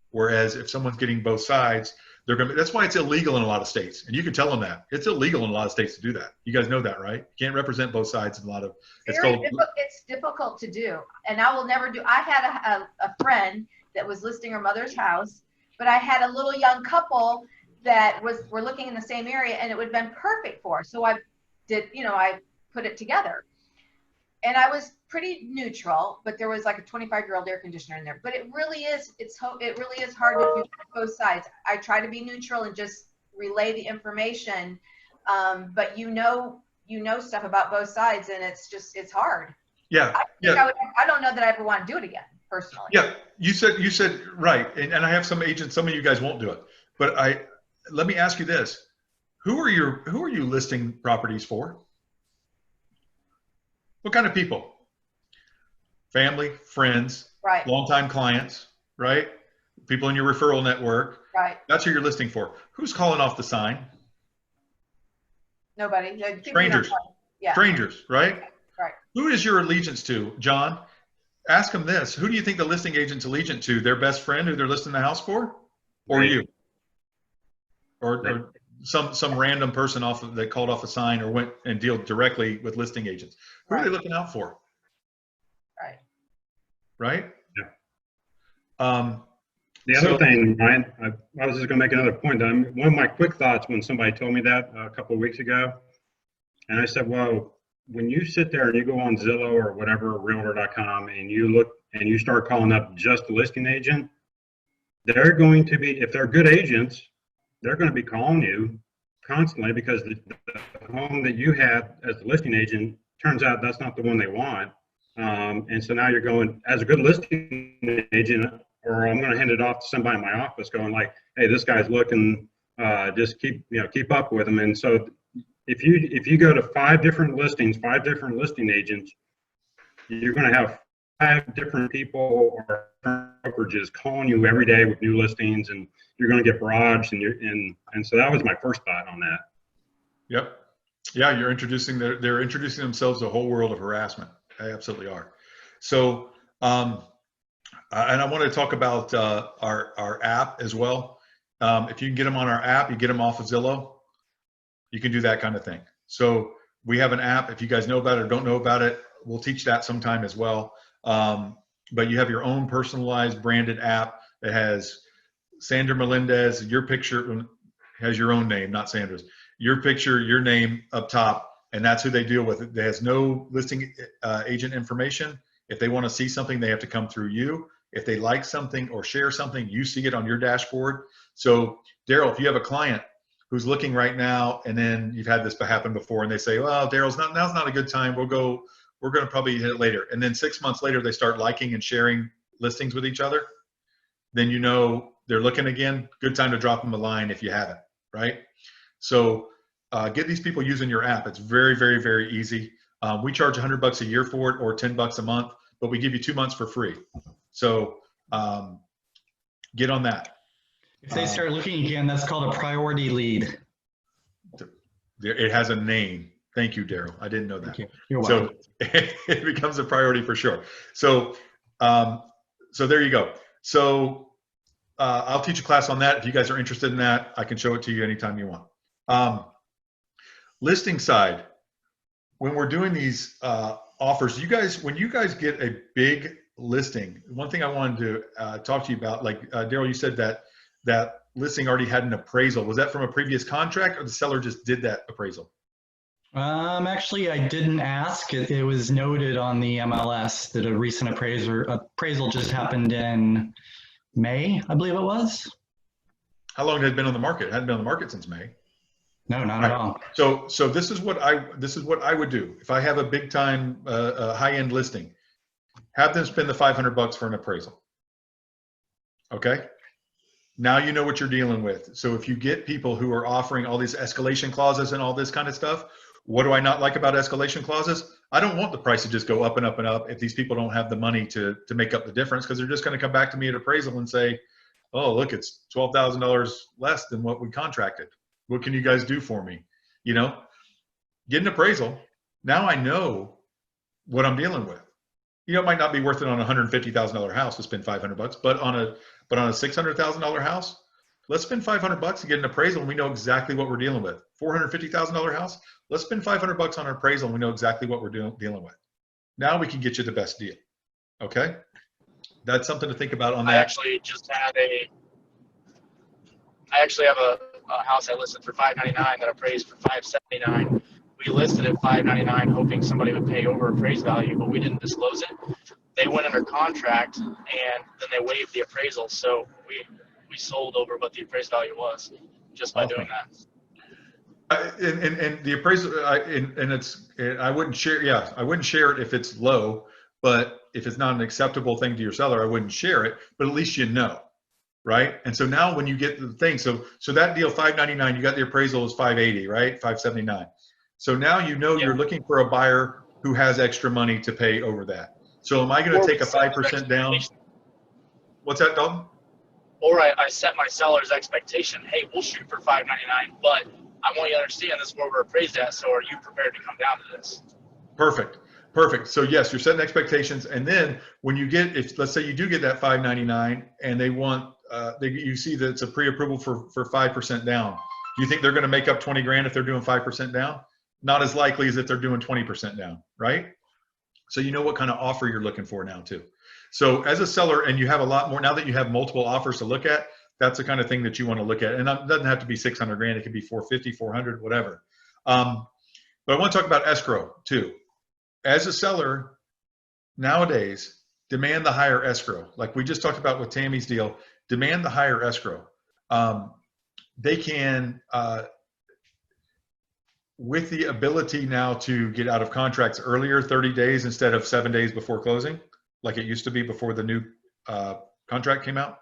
Whereas if someone's getting both sides, that's why it's illegal in a lot of states, and you can tell them that it's illegal in a lot of states to do that. You guys know that, right? You can't represent both sides in a lot of. It's difficult to do, and I will never do. I had a friend that was listing her mother's house, but I had a little young couple that were looking in the same area, and it would have been perfect for her. So I put it together, and I was pretty neutral, but there was like a 25-year-old air conditioner in there. But it really is hard to do both sides. I try to be neutral and just relay the information, but you know stuff about both sides, and it's hard. Yeah. I don't know that I ever want to do it again, personally. Yeah, you said right, and I have some agents. Some of you guys won't do it, but let me ask you this: who are you listing properties for? What kind of people? Family, friends, right? Longtime clients, right? People in your referral network, right? That's who you're listing for. Who's calling off the sign? Nobody. Strangers. Yeah. Strangers, right? Right. Who is your allegiance to, John? Ask them this: who do you think the listing agent's allegiance to? Their best friend who they're listing the house for? Or Right. you, or some random person that called off a sign or went and dealt directly with listing agents. Who are they Right. looking out for? Right. Right? Yeah. Um, The other thing, Ryan, I was just going to make another point. One of my quick thoughts when somebody told me that a couple of weeks ago, and I said, well, when you sit there and you go on Zillow or whatever, Realtor.com, and you look and you start calling up just the listing agent, they're going to be, if they're good agents, they're going to be calling you constantly because the home that you had as the listing agent turns out that's not the one they want. And so now you're going as a good listing agent, or I'm going to hand it off to somebody in my office going like, hey, this guy's looking, just keep up with him. And so if you go to 5 different listings, 5 different listing agents, you're going to have 5 different people or brokerages calling you every day with new listings, and you're going to get barraged. And so that was my first thought on that. Yep. Yeah, they're introducing themselves to a whole world of harassment. They absolutely are. So, and I want to talk about our app as well. If you can get them on our app, you get them off of Zillow, you can do that kind of thing. So we have an app. If you guys know about it or don't know about it, we'll teach that sometime as well. But you have your own personalized branded app that has Sandra Melendez, your picture has your own name, not Sandra's. Your picture, your name up top, and that's who they deal with. It has no listing agent information. If they want to see something, they have to come through you. If they like something or share something, you see it on your dashboard. So Daryl, if you have a client who's looking right now, and then you've had this happen before, and they say, well, now's not a good time. We're going to probably hit it later. And then 6 months later, they start liking and sharing listings with each other. Then you know they're looking again. Good time to drop them a line if you haven't, right? So get these people using your app. It's very, very, very easy. We charge $100 a year for it or $10 a month, but we give you 2 months for free. So get on that. If they start looking again, that's called a priority lead. It has a name. Thank you, Daryl. I didn't know that. Thank you. You're welcome. So it becomes a priority for sure. So so there you go. So I'll teach a class on that. If you guys are interested in that, I can show it to you anytime you want. Listing side, when we're doing these offers, when you guys get a big listing, one thing I wanted to talk to you about, like Daryl, you said that listing already had an appraisal. Was that from a previous contract, or the seller just did that appraisal? Actually, I didn't ask. It was noted on the MLS that a recent appraisal just happened in May, I believe it was. How long had it been on the market? It hadn't been on the market since May. No, not at all. So this is what I would do if I have a big time high end listing. Have them spend the $500 for an appraisal. Okay. Now you know what you're dealing with. So if you get people who are offering all these escalation clauses and all this kind of stuff, what do I not like about escalation clauses? I don't want the price to just go up and up and up if these people don't have the money to make up the difference, because they're just going to come back to me at appraisal and say, oh, look, it's $12,000 less than what we contracted. What can you guys do for me? You know, get an appraisal. Now I know what I'm dealing with. You know, it might not be worth it on a $150,000 house to spend $500, but on a $600,000 house, let's spend $500 to get an appraisal and we know exactly what we're dealing with. $450,000 house, let's spend $500 on an appraisal and we know exactly what we're dealing with. Now we can get you the best deal. Okay, that's something to think about on that. I actually have a house I listed for $599 that appraised for $579. We listed at $599 hoping somebody would pay over appraised value, but we didn't disclose it. They went under contract and then they waived the appraisal, so we sold over what the appraised value was just by doing that. And the appraisal, I wouldn't share. Yeah, I wouldn't share it if it's low, but if it's not an acceptable thing to your seller, I wouldn't share it. But at least you know, right? And so now when you get the thing, so that deal $599, you got the appraisal is $580, right? $579. So now you know you're looking for a buyer who has extra money to pay over that. So am I going to take a 5% down? What's that, Dalton? Or I set my seller's expectation. Hey, we'll shoot for $599, but I want you to understand this is where we're appraised at. So are you prepared to come down to this? Perfect. Perfect. So yes, you're setting expectations, and then when you get, if let's say you do get that 599, and they want, you see that it's a pre-approval for 5% down. Do you think they're going to make up 20 grand if they're doing 5% down? Not as likely as if they're doing 20% down, right? So you know what kind of offer you're looking for now too. So as a seller, and you have a lot more now that you have multiple offers to look at, that's the kind of thing that you want to look at. And it doesn't have to be 600 grand. It could be 450, 400, whatever. But I want to talk about escrow too. As a seller, nowadays, demand the higher escrow. Like we just talked about with Tammy's deal, demand the higher escrow. They can, with the ability now to get out of contracts earlier, 30 days instead of 7 days before closing, like it used to be before the new contract came out.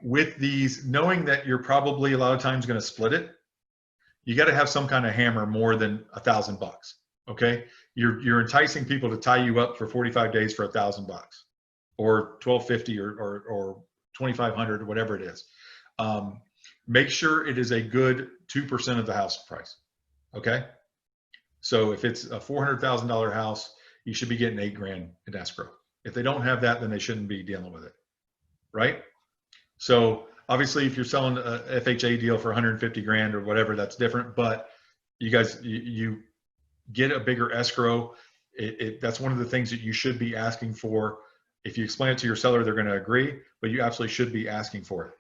With these, knowing that you're probably a lot of times going to split it, you got to have some kind of hammer more than $1,000. Okay, you're enticing people to tie you up for 45 days for $1,000 or $1,250 or $2,500 or whatever it is. Make sure it is a good 2% of the house price. Okay, so if it's a $400,000 house, you should be getting $8 grand in escrow. If they don't have that, then they shouldn't be dealing with it, right? So obviously, if you're selling a FHA deal for 150 grand or whatever, that's different. But you guys, you get a bigger escrow. That's one of the things that you should be asking for. If you explain it to your seller, they're going to agree, but you absolutely should be asking for it.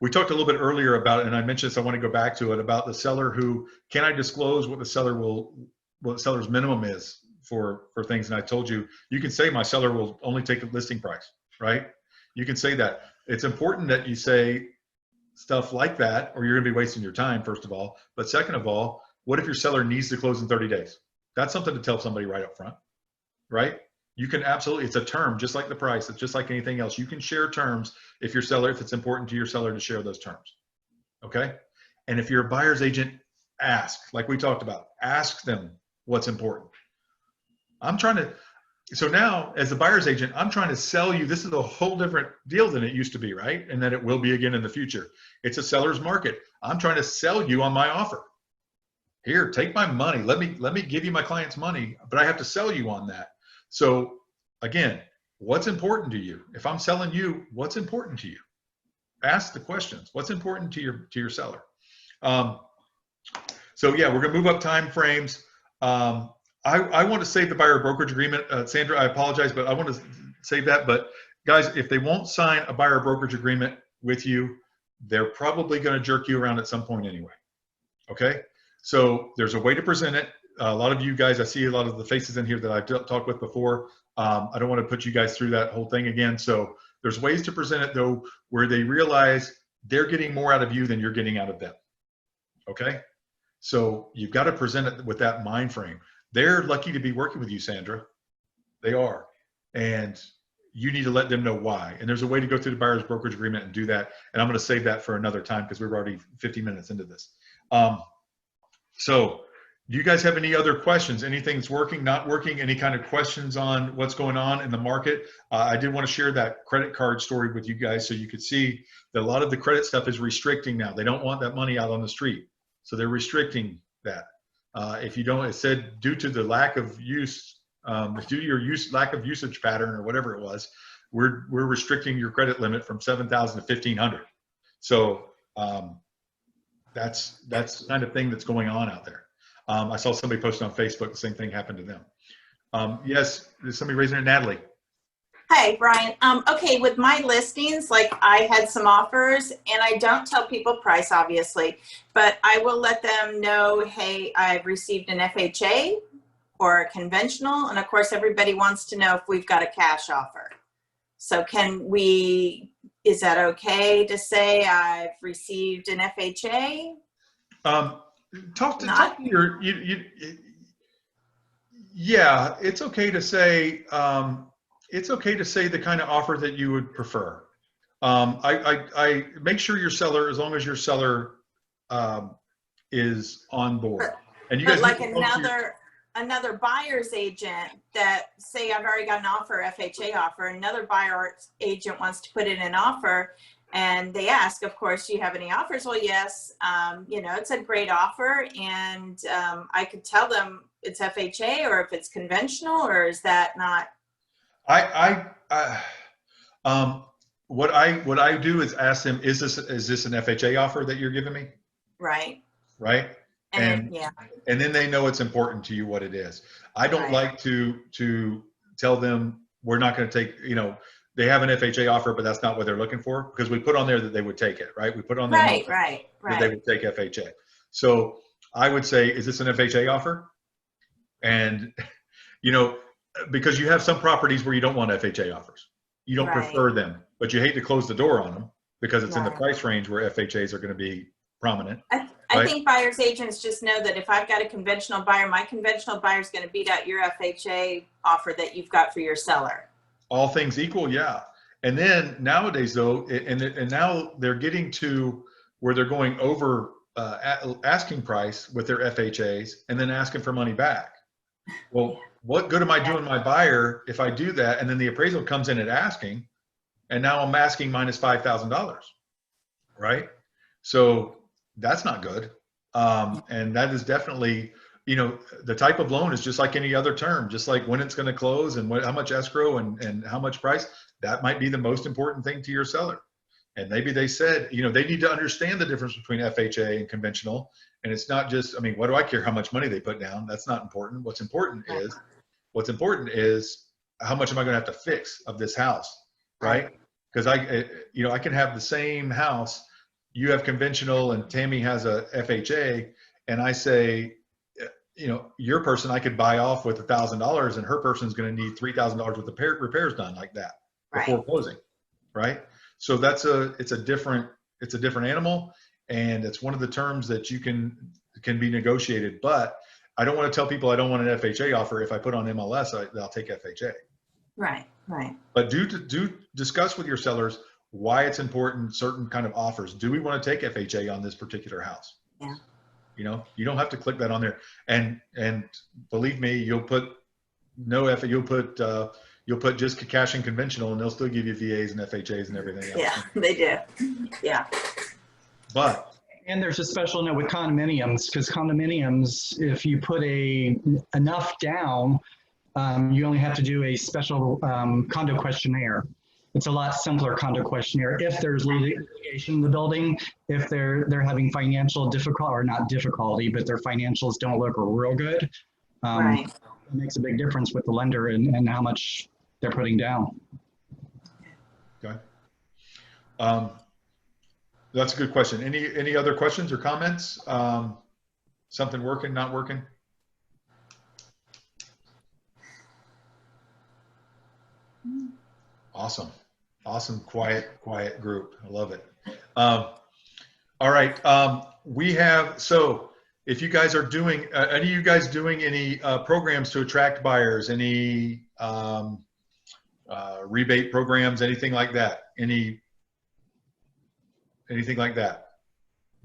We talked a little bit earlier about it, and I mentioned this, I want to go back to it, about the seller who, can I disclose what the seller's minimum is for things? And I told you, you can say my seller will only take the listing price, right? You can say that. It's important that you say stuff like that, or you're going to be wasting your time, first of all. But second of all, what if your seller needs to close in 30 days? That's something to tell somebody right up front, right? You can absolutely, it's a term, just like the price. It's just like anything else. You can share terms if it's important to your seller to share those terms, okay? And if you're a buyer's agent, ask, like we talked about, ask them what's important. So now, as a buyer's agent, I'm trying to sell you, this is a whole different deal than it used to be, right? And that it will be again in the future. It's a seller's market. I'm trying to sell you on my offer. Here, take my money. Let me give you my client's money, but I have to sell you on that. So again, what's important to you? If I'm selling you, what's important to you? Ask the questions. What's important to your seller? So yeah, we're gonna move up time frames. I want to save the buyer brokerage agreement. Sandra, I apologize, but I want to save that. But guys, if they won't sign a buyer brokerage agreement with you, they're probably going to jerk you around at some point anyway. Okay? So there's a way to present it. A lot of you guys, I see a lot of the faces in here that I've talked with before. I don't want to put you guys through that whole thing again. So there's ways to present it, though, where they realize they're getting more out of you than you're getting out of them. Okay? So you've got to present it with that mind frame. They're lucky to be working with you, Sandra. They are. And you need to let them know why. And there's a way to go through the buyer's brokerage agreement and do that. And I'm going to save that for another time because we're already 50 minutes into this. So do you guys have any other questions? Anything that's working, not working? Any kind of questions on what's going on in the market? I did want to share that credit card story with you guys so you could see that a lot of the credit stuff is restricting now. They don't want that money out on the street. So they're restricting that. If you don't, it said due to the lack of use, due to your lack of usage pattern or whatever it was, we're restricting your credit limit from 7,000 to 1,500. So that's the kind of thing that's going on out there. I saw somebody posted on Facebook, the same thing happened to them. Yes, there's somebody raising it, Natalie. Hi, Brian. Okay, with my listings, like I had some offers and I don't tell people price, obviously, but I will let them know, hey, I've received an FHA or a conventional. And of course, everybody wants to know if we've got a cash offer. So is that okay to say I've received an FHA? Talk to your, yeah, it's okay to say, it's okay to say the kind of offer that you would prefer. I make sure your seller, as long as your seller is on board. And you guys like another, another buyer's agent that, say I've already got an offer, FHA offer, another buyer's agent wants to put in an offer, and they ask, of course, do you have any offers? Well, yes, you know, it's a great offer, and I could tell them it's FHA or if it's conventional, or is that not? What I do is ask them, is this an FHA offer that you're giving me? Right. Right. And yeah. And then they know it's important to you what it is. I don't Right. like to tell them we're not going to take, you know, they have an FHA offer, but that's not what they're looking for, because we put on there that they would take it, right? We put on there that they would take FHA. So I would say, is this an FHA offer? And, you know, because you have some properties where you don't want FHA offers. You don't prefer them, but you hate to close the door on them because it's in the price range where FHAs are going to be prominent. I think buyer's agents just know that if I've got a conventional buyer, my conventional buyer is going to beat out your FHA offer that you've got for your seller. All things equal, yeah. And then nowadays, though, and now they're getting to where they're going over asking price with their FHAs and then asking for money back. Well, what good am I doing my buyer if I do that and then the appraisal comes in at asking, and now I'm asking minus $5,000, right? So that's not good. And that is definitely, you know, the type of loan is just like any other term, just like when it's going to close and how much escrow and how much price. That might be the most important thing to your seller. And maybe they said, you know, they need to understand the difference between FHA and conventional. And it's not just, I mean, what do I care how much money they put down? That's not important. What's important is how much am I going to have to fix of this house, right? Because you know, I can have the same house. You have conventional and Tammy has a FHA, and I say, you know, your person I could buy off with $1,000, and her person is going to need $3,000 worth of repairs done like that before closing, right? So it's a different animal, and it's one of the terms that you can be negotiated. But I don't want to tell people I don't want an FHA offer. If I put on MLS, I'll take FHA. Right. But do discuss with your sellers why it's important, certain kind of offers. Do we want to take FHA on this particular house? Yeah. You know, you don't have to click that on there. And believe me, you'll put you'll put just cash and conventional, and they'll still give you VAs and FHAs and everything else. Yeah, they do. Yeah. And there's a special note with condominiums, because condominiums, if you put enough down, you only have to do a special condo questionnaire. It's a lot simpler condo questionnaire if there's litigation in the building, if they're having financial difficulty, or not difficulty, but their financials don't look real good. It makes a big difference with the lender and how much they're putting down. Okay. That's a good question. Any other questions or comments? Something working, not working? Awesome. Quiet group. I love it. All right. We have, so if you guys are doing, any of you guys doing any programs to attract buyers, any rebate programs, anything like that? Anything like that?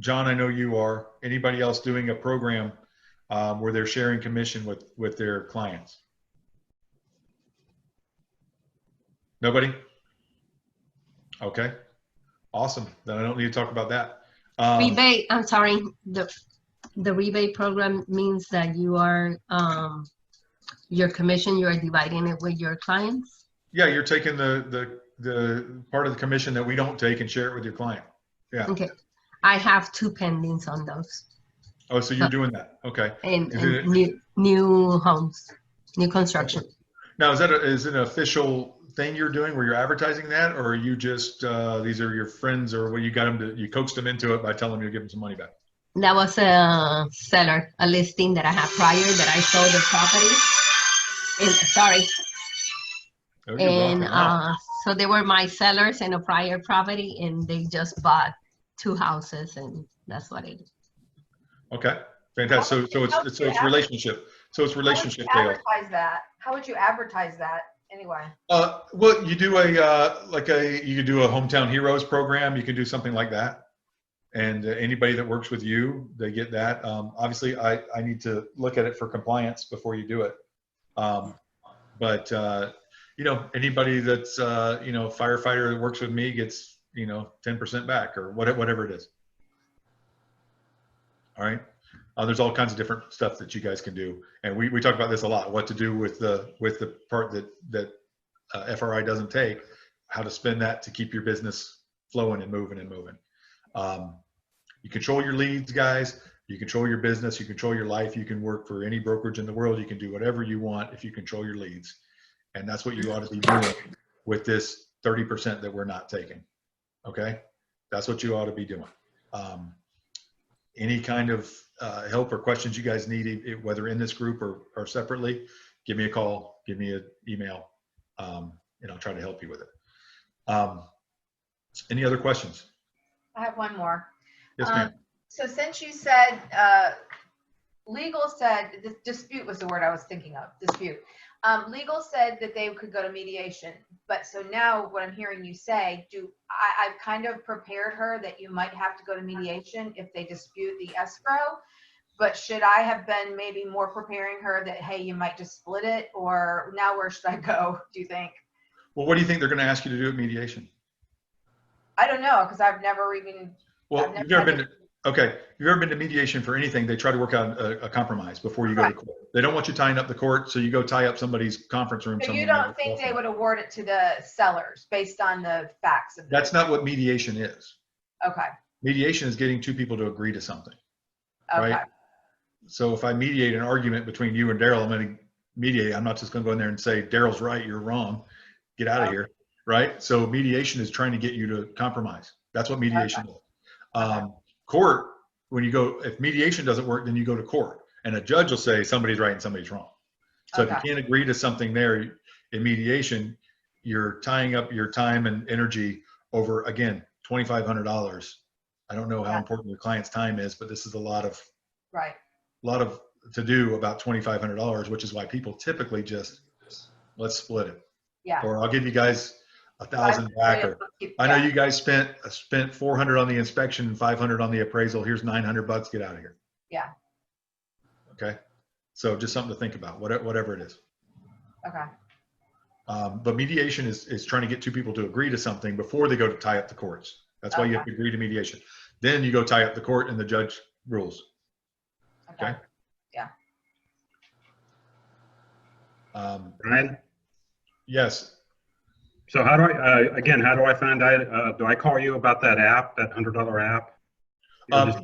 John, I know you are. Anybody else doing a program where they're sharing commission with their clients? Nobody? Okay. Awesome. Then I don't need to talk about that. Rebate, I'm sorry. The rebate program means that you are, your commission, you are dividing it with your clients? Yeah, you're taking the part of the commission that we don't take and share it with your client. Yeah. Okay. I have 2 pendings on those. Oh, so you're doing that. Okay. And new homes, new construction. Now, is it an official thing you're doing where you're advertising that, or are you just, these are your friends, or what, you coaxed them into it by telling them you'll give them some money back? That was a seller, a listing that I had prior that I sold the property. So they were my sellers in a prior property, and they just bought 2 houses, and that's what it is. Okay, fantastic. So it's relationship. So it's relationship sales. How would you advertise that anyway? Well, you do you could do a Hometown Heroes program. You can do something like that. And anybody that works with you, they get that. Obviously, I need to look at it for compliance before you do it. But you know, anybody that's you know, firefighter that works with me gets, you know, 10% back or whatever it is. All right. There's all kinds of different stuff that you guys can do, and we talk about this a lot. What to do with the part that FRI doesn't take, how to spend that to keep your business flowing and moving and moving. You control your leads, guys. You control your business. You control your life. You can work for any brokerage in the world. You can do whatever you want if you control your leads, and that's what you ought to be doing with this 30% that we're not taking. Okay, that's what you ought to be doing. Any kind of help or questions you guys need, whether in this group or separately, give me a call, give me an email, and I'll try to help you with it. Any other questions? I have one more. Yes, ma'am. So since you said, legal said, dispute was the word I was thinking of, dispute. Legal said that they could go to mediation, but so now what I'm hearing you say, I've kind of prepared her that you might have to go to mediation if they dispute the escrow, but should I have been maybe more preparing her that, hey, you might just split it, or now where should I go, do you think? Well, what do you think they're going to ask you to do at mediation? I don't know, because I've never even. Well, you've never been to, okay, you've ever been to mediation for anything, they try to work out a compromise before you go to court. They don't want you tying up the court, so you go tie up somebody's conference room. So you don't think they would award it to the sellers based on the facts of That's not what mediation is. Okay. Mediation is getting two people to agree to something. Okay. Right? So if I mediate an argument between you and Daryl, I'm going to mediate. I'm not just going to go in there and say, Daryl's right, you're wrong. Get out of here. Right? So mediation is trying to get you to compromise. That's what mediation is. Court, when you go, if mediation doesn't work, then you go to court. And a judge will say somebody's right and somebody's wrong. So if you can't agree to something there in mediation, you're tying up your time and energy over, again, $2,500. I don't know how important your client's time is, but this is a lot of to do about $2,500, which is why people typically just, let's split it. Yeah. Or I'll give you guys 1,000 back. Or I know you guys spent 400 on the inspection and 500 on the appraisal. Here's $900. Get out of here. Yeah. Okay. So just something to think about, whatever it is. Okay. But mediation is trying to get two people to agree to something before they go to tie up the courts. That's why you have to agree to mediation. Then you go tie up the court and the judge rules. Okay. Yeah. Ryan? Yes. So how do I find out? Do I call you about that app, that $100 app?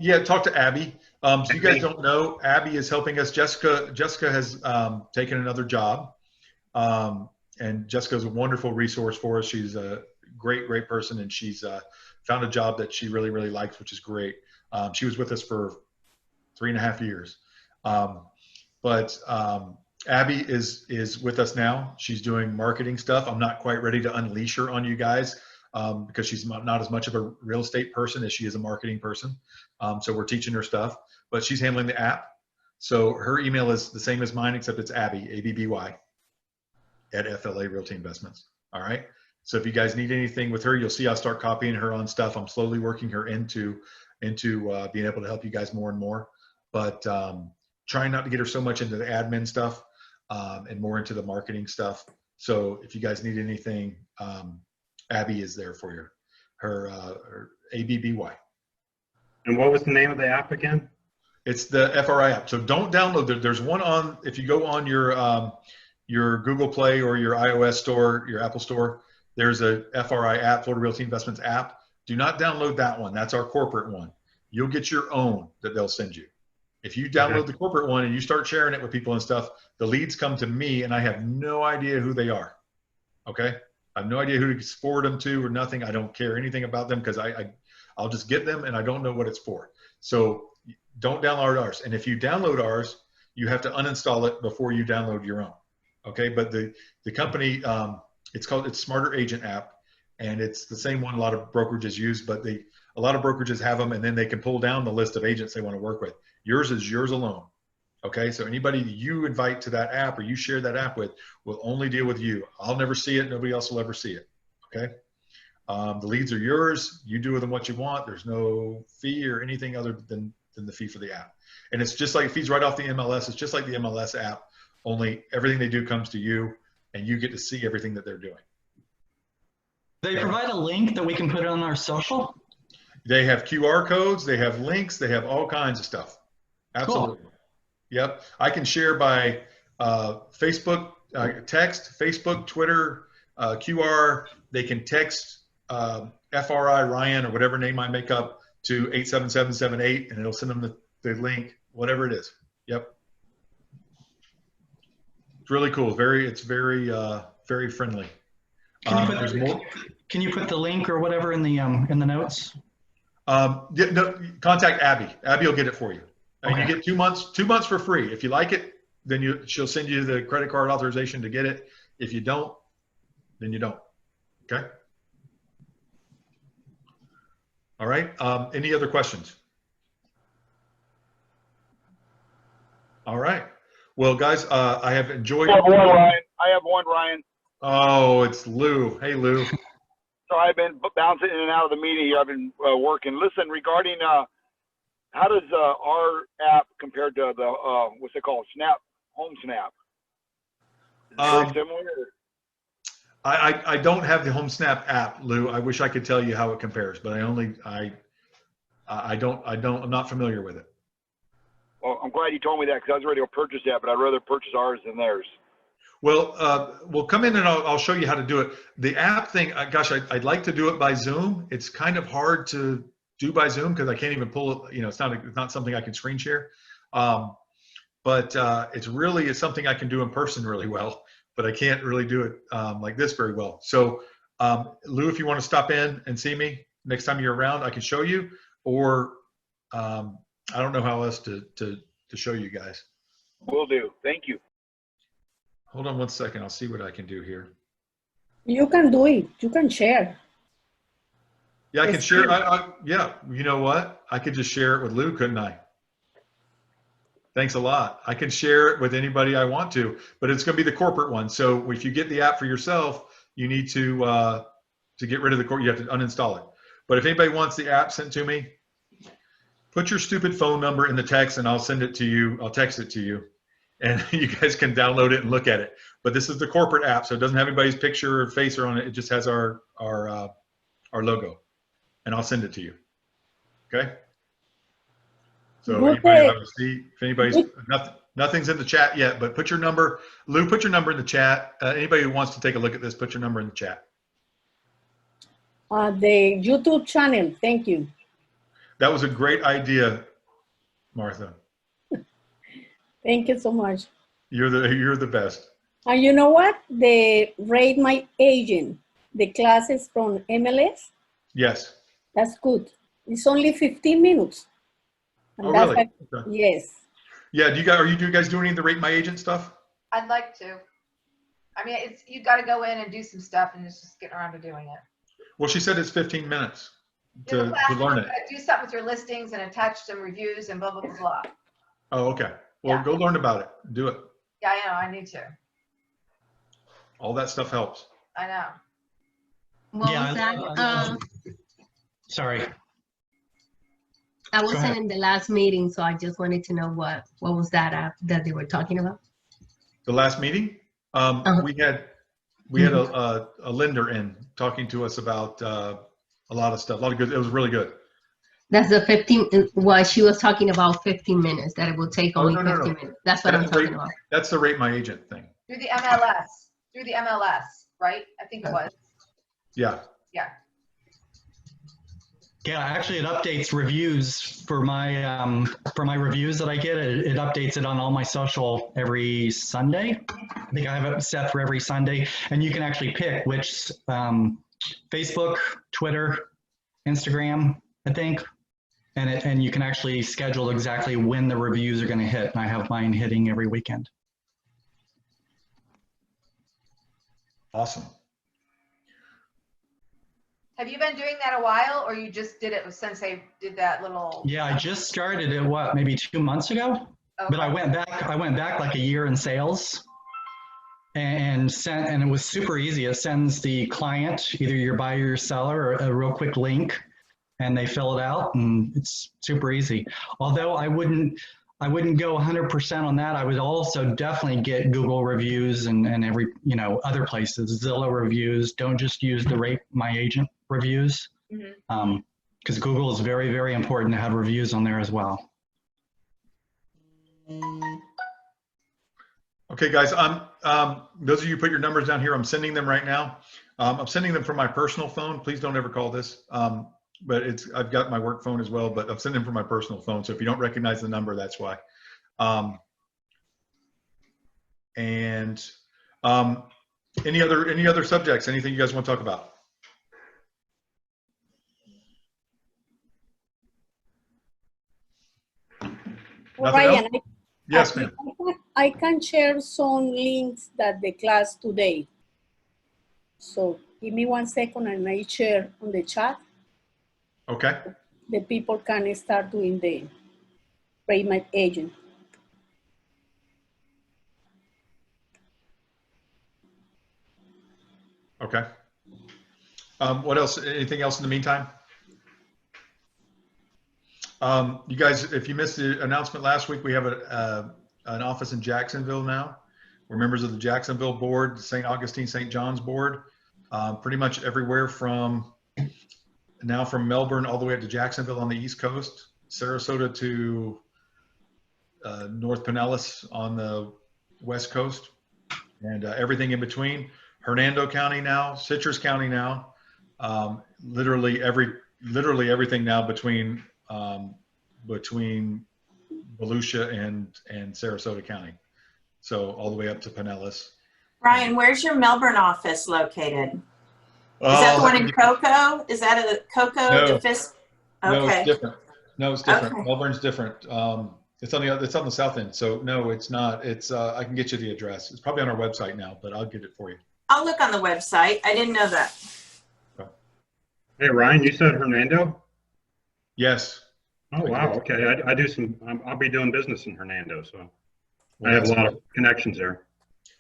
Yeah, talk to Abby. So you guys don't know, Abby is helping us. Jessica has taken another job. And Jessica's a wonderful resource for us. She's a great person, and she's found a job that she really likes, which is great. She was with us for 3.5 years. But Abby is with us now. She's doing marketing stuff. I'm not quite ready to unleash her on you guys because she's not as much of a real estate person as she is a marketing person. So we're teaching her stuff, but she's handling the app. So her email is the same as mine, except it's Abby, A-B-B-Y, at FLA Realty Investments. All right. So if you guys need anything with her, you'll see I'll start copying her on stuff. I'm slowly working her into being able to help you guys more and more, but trying not to get her so much into the admin stuff and more into the marketing stuff. So if you guys need anything, Abby is there for you. Her ABBY. And what was the name of the app again? It's the FRI app. So don't download it. There's one on, if you go on your Google Play or your iOS store, your Apple store, there's a FRI app, Florida Realty Investments app. Do not download that one. That's our corporate one. You'll get your own that they'll send you. If you download the corporate one and you start sharing it with people and stuff, the leads come to me and I have no idea who they are. Okay. I have no idea who to forward them to or nothing. I don't care anything about them because I'll just get them and I don't know what it's for. So don't download ours. And if you download ours, you have to uninstall it before you download your own. Okay. But the company, it's Smarter Agent app, and it's the same one a lot of brokerages use, but a lot of brokerages have them, and then they can pull down the list of agents they want to work with. Yours is yours alone. Okay. So anybody you invite to that app or you share that app with will only deal with you. I'll never see it. Nobody else will ever see it. Okay. The leads are yours. You do with them what you want. There's no fee or anything other than the fee for the app. And it's just like, it feeds right off the MLS. It's just like the MLS app, only everything they do comes to you and you get to see everything that they're doing. They provide a link that we can put on our social? They have QR codes, they have links, they have all kinds of stuff. Absolutely. Cool. Yep. I can share by Facebook, text, Facebook, Twitter, QR. They can text FRI Ryan or whatever name I make up to 87778 and it'll send them the link, whatever it is. Yep. It's really cool. It's very friendly. Can you put the link or whatever in the notes? Yeah, no, contact Abby. Abby will get it for you. Okay. You get 2 months for free. If you like it, then she'll send you the credit card authorization to get it. If you don't, then you don't. Okay. All right. Any other questions? All right. Well, guys, I have enjoyed. I have one, Ryan. Oh, it's Lou. Hey, Lou. So I've been bouncing in and out of the meeting here. I've been working. Listen, regarding how does our app compare to the what's it called, Home Snap? Is it very similar? I don't have the Home Snap app, Lou. I wish I could tell you how it compares, but I'm not familiar with it. Well, I'm glad you told me that because I was ready to purchase that, but I'd rather purchase ours than theirs. Well, we'll come in and I'll show you how to do it. The app thing, gosh, I'd like to do it by Zoom. It's kind of hard to do by Zoom because I can't even pull it. You know, it's not something I can screen share. But it's something I can do in person really well, but I can't really do it like this very well. So Lou, if you want to stop in and see me next time you're around, I can show you, or I don't know how else to show you guys. Will do. Thank you. Hold on one second. I'll see what I can do here. You can do it. You can share. Yeah, I can share. Yeah, you know what? I could just share it with Lou, couldn't I? Thanks a lot. I can share it with anybody I want to, but it's going to be the corporate one. So if you get the app for yourself, you need to get rid of the you have to uninstall it. But if anybody wants the app sent to me, put your stupid phone number in the text and I'll send it to you. I'll text it to you. And you guys can download it and look at it. But this is the corporate app, so it doesn't have anybody's picture or face on it. It just has our logo, and I'll send it to you. Okay. So nothing's in the chat yet, but put your number, Lou. Put your number in the chat. Anybody who wants to take a look at this, put your number in the chat. The YouTube channel. Thank you. That was a great idea, Martha. Thank you so much. You're the best. And you know what? The Rate My Agent, the classes from MLS. Yes. That's good. It's only 15 minutes. And really? Okay. Yes. Yeah. Are you guys doing any of the Rate My Agent stuff? I'd like to. I mean, you got to go in and do some stuff, and it's just getting around to doing it. Well, she said it's 15 minutes to learn it. Do something with your listings and attach some reviews and blah, blah, blah, blah. Oh, okay. Well, go learn about it. Do it. Yeah, I know. I need to. All that stuff helps. I know. What was that? Sorry. I wasn't in the last meeting, so I just wanted to know what was that app that they were talking about? The last meeting, we had a lender in talking to us about a lot of stuff, a lot of good. It was really good. That's the 15. Well, she was talking about 15 minutes. That it will take only 15 minutes. That's what I'm talking about. That's the Rate My Agent thing. Through the MLS, right? I think it was. Yeah. Yeah. Yeah, actually, it updates reviews for my reviews that I get. It updates it on all my social every Sunday. I think I have it set for every Sunday, and you can actually pick which Facebook, Twitter, Instagram, I think, and you can actually schedule exactly when the reviews are going to hit. And I have mine hitting every weekend. Awesome. Have you been doing that a while, or you just did it since they did that little? Yeah, I just started it, maybe 2 months ago? Okay. But I went back like a year in sales. and it was super easy. It sends the client, either your buyer or your seller, a real quick link, and they fill it out, and it's super easy. Although I wouldn't go 100% on that. I would also definitely get Google reviews and every, other places, Zillow reviews. Don't just use the Rate My Agent reviews, because Google is very, very important to have reviews on there as well. Okay, guys, those of you who put your numbers down here, I'm sending them right now. I'm sending them from my personal phone. Please don't ever call this. But I've got my work phone as well, but I'm sending them from my personal phone. So if you don't recognize the number, that's why. Any other subjects? Anything you guys want to talk about? Ryan, Yes, ma'am. I can share some links that the class today. So give me 1 second and I share on the chat. Okay. The people can start doing the Rate My Agent. Okay. What else? Anything else in the meantime? You guys, if you missed the announcement last week, we have an office in Jacksonville now. We're members of the Jacksonville board, St. Augustine, St. John's board, pretty much everywhere from Melbourne all the way up to Jacksonville on the East Coast, Sarasota to North Pinellas on the West Coast, and everything in between. Hernando County now, Citrus County now, literally everything now between Volusia and Sarasota County. So all the way up to Pinellas. Ryan, where's your Melbourne office located? Is that the one in Cocoa? Is that a Cocoa? No. The FISC? No, Okay. it's different. No, it's different. Okay. Melbourne's different. It's on the south end. So no, it's not. It's I can get you the address. It's probably on our website now, but I'll get it for you. I'll look on the website. I didn't know that. Hey, Ryan, you said Hernando? Yes. Oh, wow. Okay. I do I'll be doing business in Hernando, so Well, I have a that's lot of connections there.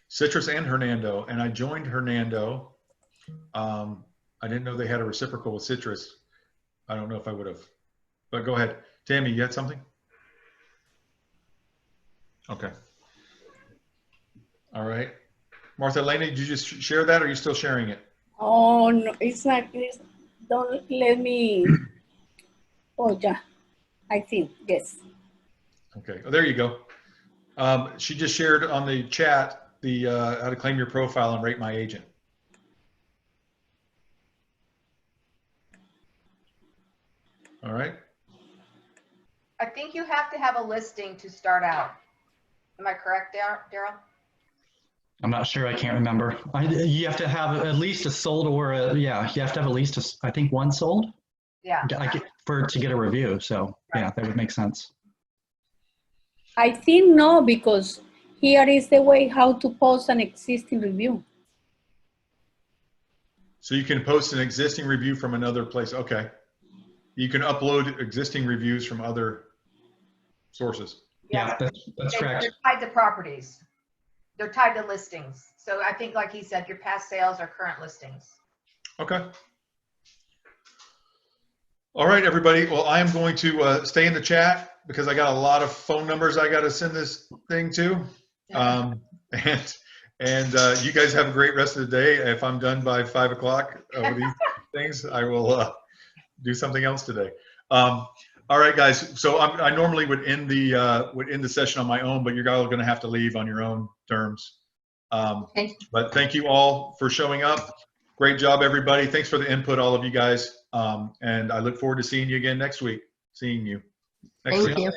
Citrus and Hernando, and I joined Hernando. I didn't know they had a reciprocal with Citrus. I don't know if I would have, but go ahead. Tammy, you had something? Okay. All right. Martha Elena, did you just share that, or are you still sharing it? Oh, no, it's not. Don't let me. Oh, yeah. I think, yes. Okay. Oh, there you go. She just shared on the chat the how to claim your profile and Rate My Agent. All right. I think you have to have a listing to start out. Am I correct, Daryl? I'm not sure. I can't remember. You have to have at least a sold or you have to have at least I think one sold. Yeah. To get a review. So yeah, that would make sense. I think no, because here is the way how to post an existing review. So you can post an existing review from another place. Okay. You can upload existing reviews from other sources. Yeah, that's correct. They're tied to properties. They're tied to listings. So I think, like he said, your past sales are current listings. Okay. All right, everybody. Well, I am going to stay in the chat because I got a lot of phone numbers I got to send this thing to. And you guys have a great rest of the day. If I'm done by 5 o'clock with these things, I will do something else today. All right, guys. So I normally would end the session on my own, but you're all going to have to leave on your own terms. Okay. But thank you all for showing up. Great job, everybody. Thanks for the input, all of you guys. And I look forward to seeing you again next week. Thank you. Thank you.